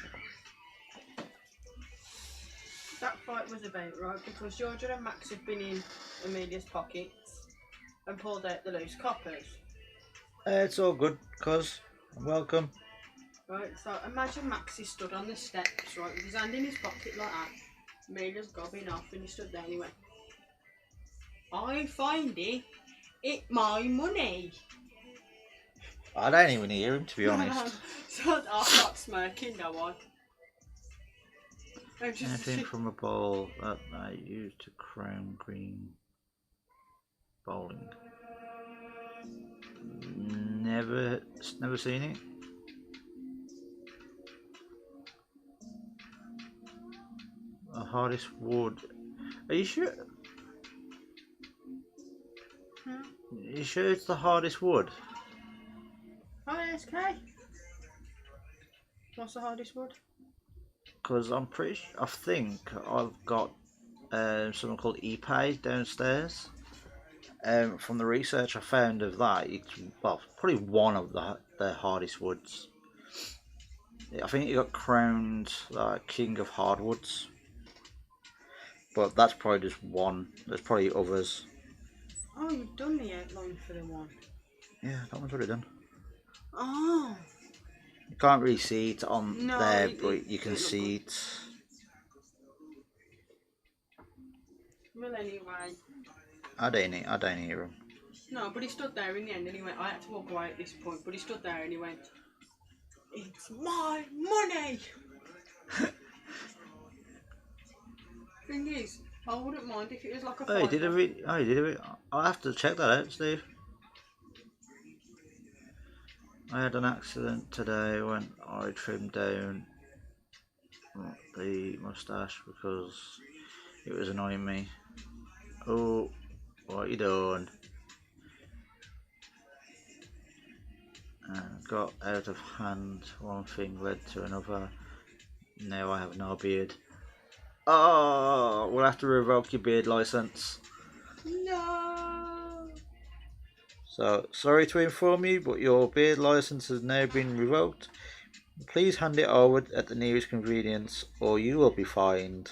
That fight was about, right, because Georgia and Max have been in Amelia's pockets and pulled out the loose coppers. It's all good, cuz. Welcome. Right, so imagine Max is stood on the steps, right, with his hand in his pocket like that. Amelia's gobbing off and he stood there and he went, I find it my money. I don't even hear him, to be honest. So I'm not smirking, no one. Anything from a ball that they use to crown green bowling. Never seen it. The hardest wood. Are you sure? Hmm? You sure it's the hardest wood? ISK. What's the hardest wood? Because I think I've got something called ePay downstairs. From the research I found of that, it's probably one of the hardest woods. I think it got crowned King of Hardwoods, but that's probably just one. There's probably others. Oh, you've done the outline for the one. Yeah, that one's already done. Oh. You can't really see it on No, there, but you can see it. Well, anyway. I don't hear him. No, but he stood there in the end and he went, I had to walk away at this point, but he stood there and he went, it's my money! Thing is, I wouldn't mind if it was like a Oh, he did it. I'll have to check that out, Steve. I had an accident today when I trimmed down the moustache because it was annoying me. Oh, what you doing? Got out of hand. One thing led to another. Now I have no beard. Oh, we'll have to revoke your beard license. No! So, sorry to inform you, but your beard license has now been revoked. Please hand it over at the nearest convenience or you will be fined.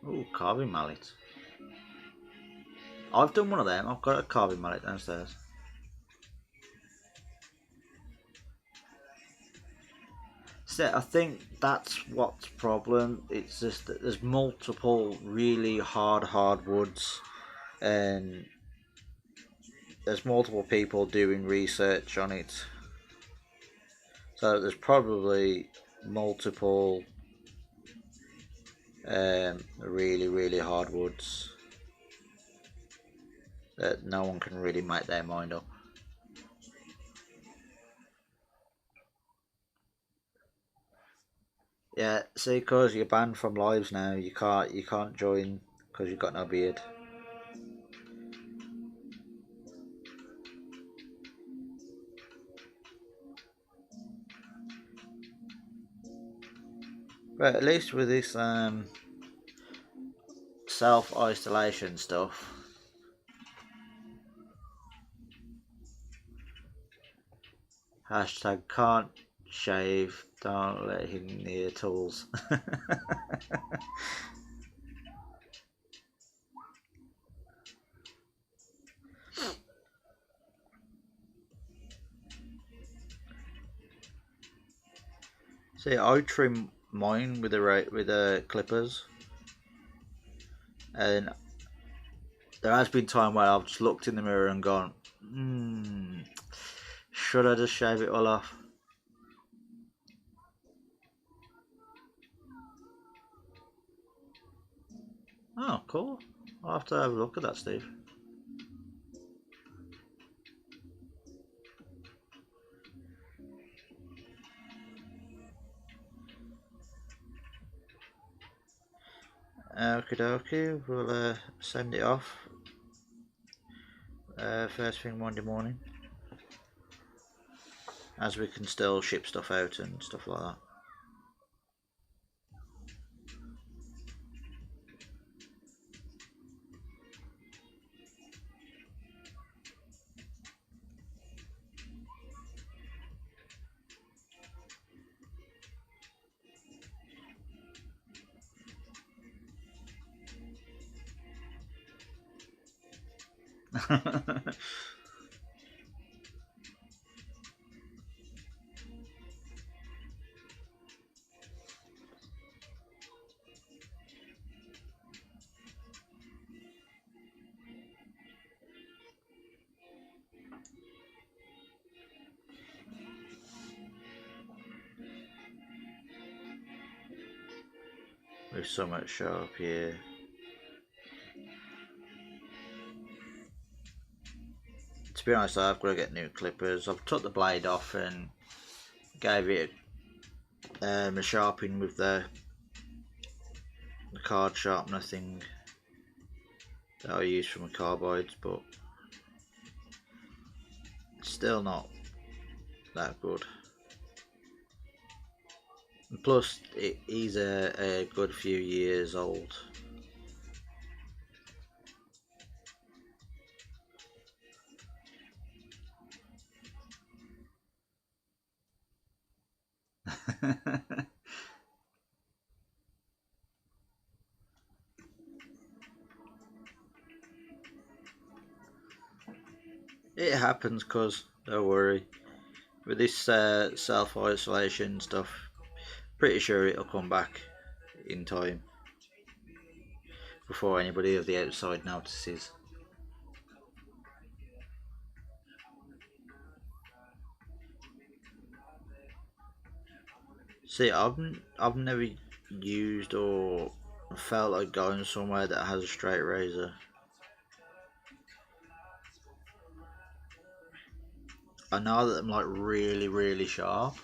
Oh, carving mallet. I've done one of them. I've got a carving mallet downstairs. So I think that's what's the problem. It's just that there's multiple really hard woods, and there's multiple people doing research on it. So there's probably multiple really hard woods that no one can really make their mind up. Yeah, see, because you're banned from lives now, you can't join because you've got no beard. But at least with this self-isolation stuff, hashtag can't shave, don't let him near tools. See, I trim mine with the clippers, and there has been time where I've just looked in the mirror and gone, should I just shave it all off? Oh, cool. I'll have to have a look at that, Steve. Okie dokie, we'll send it off first thing Monday morning, as we can still ship stuff out and stuff like that. There's so much sharp here. To be honest, I've got to get new clippers. I've took the blade off and gave it a sharpening with the card sharpener thing that I use for my carbides, but it's still not that good. And plus, he's a good few years old. It happens, cause don't worry. With this self-isolation stuff, pretty sure it'll come back in time before anybody of the outside notices. See, I've never used or felt like going somewhere that has a straight razor. I know that I'm like really sharp,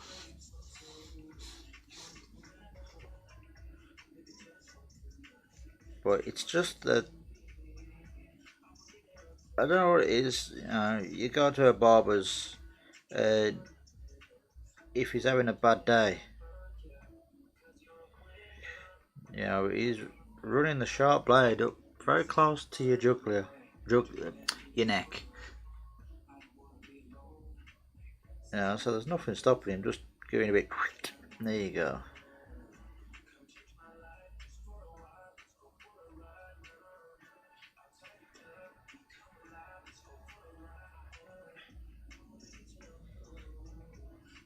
but it's just that I don't know what it is. You know, you go to a barber's, uh, if he's having a bad day, you know, he's running the sharp blade up very close to your your neck. You know, so there's nothing stopping him, just giving a bit. There you go.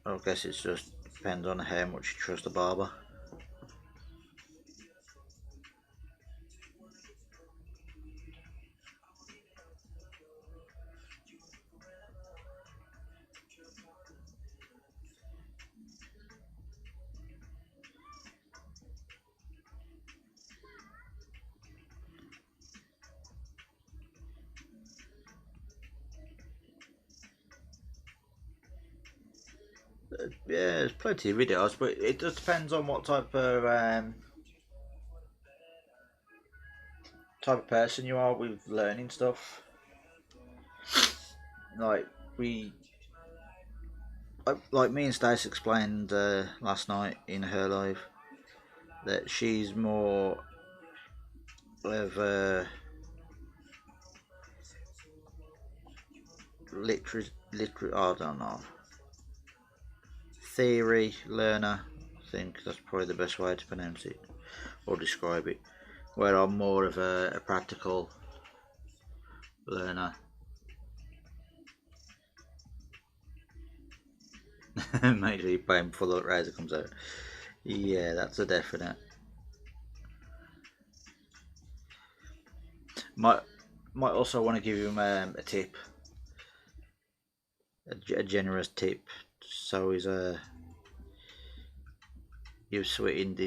I guess it just depends on how much you trust the barber. Yeah, there's plenty of videos, but it just depends on what type of person you are with learning stuff. Like we, like me and Stace explained last night in her live that she's more of a I don't know, theory learner. I think that's probably the best way to pronounce it or describe it. Where I'm more of a practical learner. Make sure you pay him before the razor comes out. Yeah, that's a definite. Might also want to give him a tip, a generous tip, so he's you've sweetened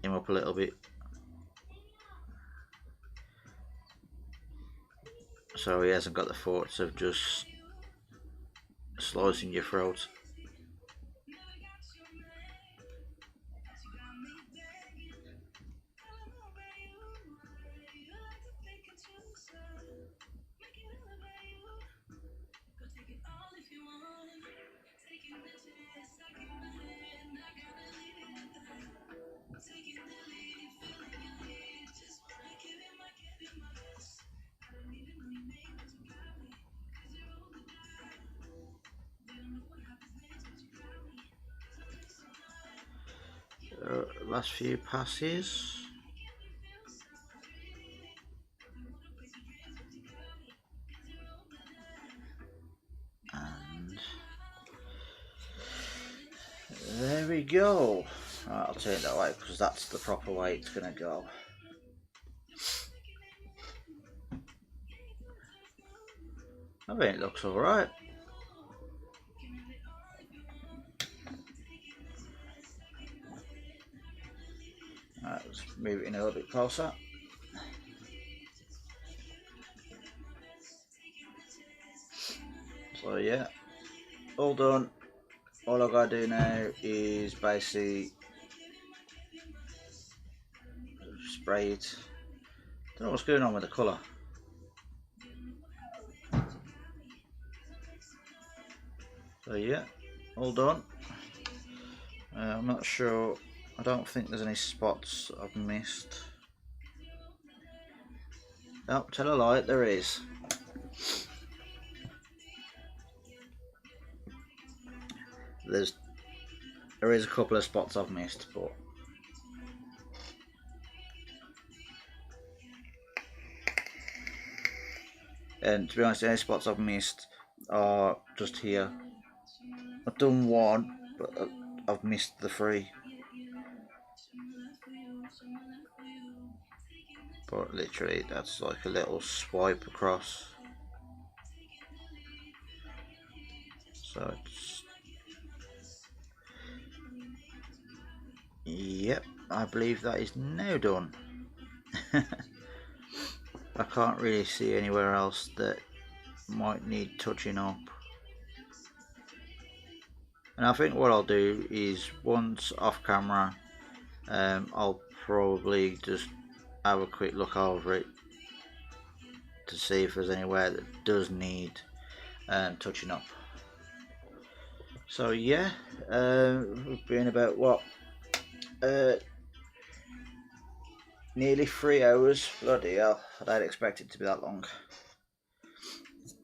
him up a little bit, so he hasn't got the thoughts of just slicing your throat. Last few passes. we go. Right, I'll turn it that way because that's the proper way it's going to go. I think it looks alright. Right, let's move it in a little bit closer. So yeah, all done. All I gotta do now is basically spray it. Don't know what's going on with the colour. So yeah, all done. I'm not sure. I don't think there's any spots I've missed. Oh, tell a lie, there is. There is a couple of spots I've missed, but and to be honest, the only spots I've missed are just here. I've done one, but I've missed the 3. But literally, that's like a little swipe across. So it's... Yep, I believe that is now done. I can't really see anywhere else that might need touching up. And I think what I'll do is, once off camera, I'll probably just have a quick look over it to see if there's anywhere that does need touching up. So yeah, we've been about what, nearly 3 hours. Bloody hell, I don't expect it to be that long,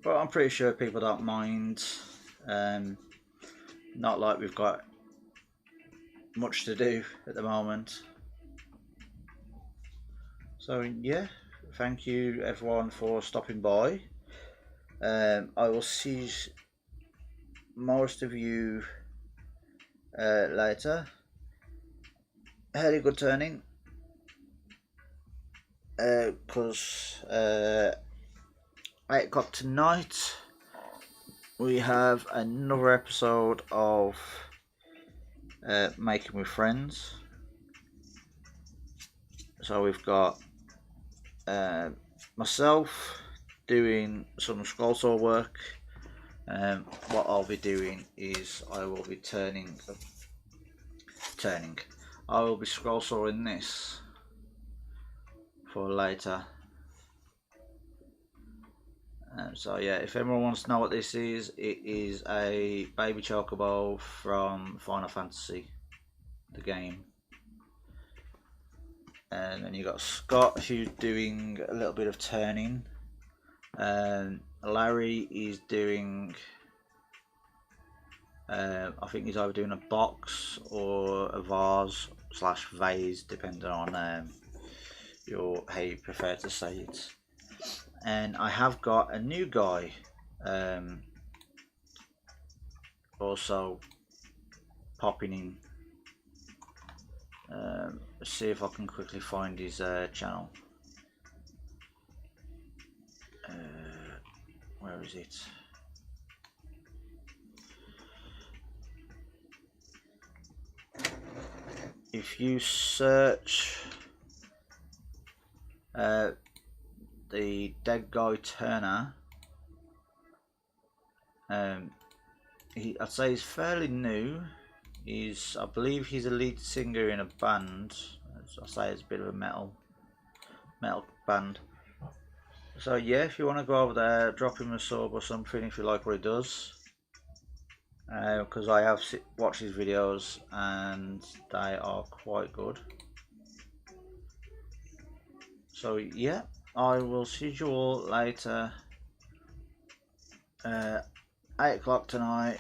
but I'm pretty sure people don't mind. Not like we've got much to do at the moment. So yeah, thank you everyone for stopping by. I will see most of you later. Had a good turning, because 8 o'clock tonight we have another episode of Making with Friends. So we've got myself doing some scroll saw work. What I'll be doing is I will be I will be scroll sawing this for later. So yeah, if anyone wants to know what this is, it is a baby chocobo from Final Fantasy, the game. And then you got Scott, who's doing a little bit of turning. Larry is doing, I think he's either doing a box or a vase / vase, depending on how you prefer to say it. And I have got a new guy also popping in. Let's see if I can quickly find his channel. Where is it? If you search the Dead Guy Turner, I'd say he's fairly new. I believe he's a lead singer in a band. I say it's a bit of a metal band. So yeah, if you want to go over there, drop him a sub or something if you like what he does. Because I have watched his videos and they are quite good. So yeah, I will see you all later. 8 o'clock tonight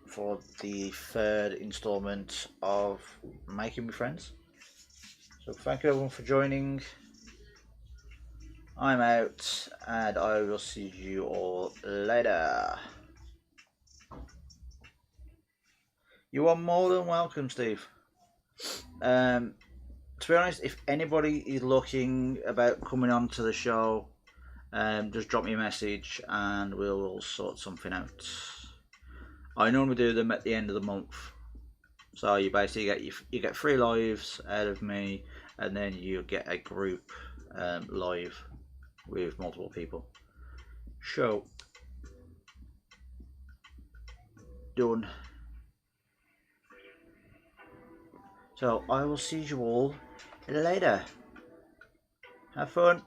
for the 3rd installment of Making with Friends. So thank you everyone for joining. I'm out and I will see you all later. You are more than welcome, Steve. To be honest, if anybody is looking about coming on to the show, just drop me a message and we'll sort something out. I normally do them at the end of the month, so you basically get 3 lives out of me, and then you get a group live with multiple people. Show done. So I will see you all later. Have fun.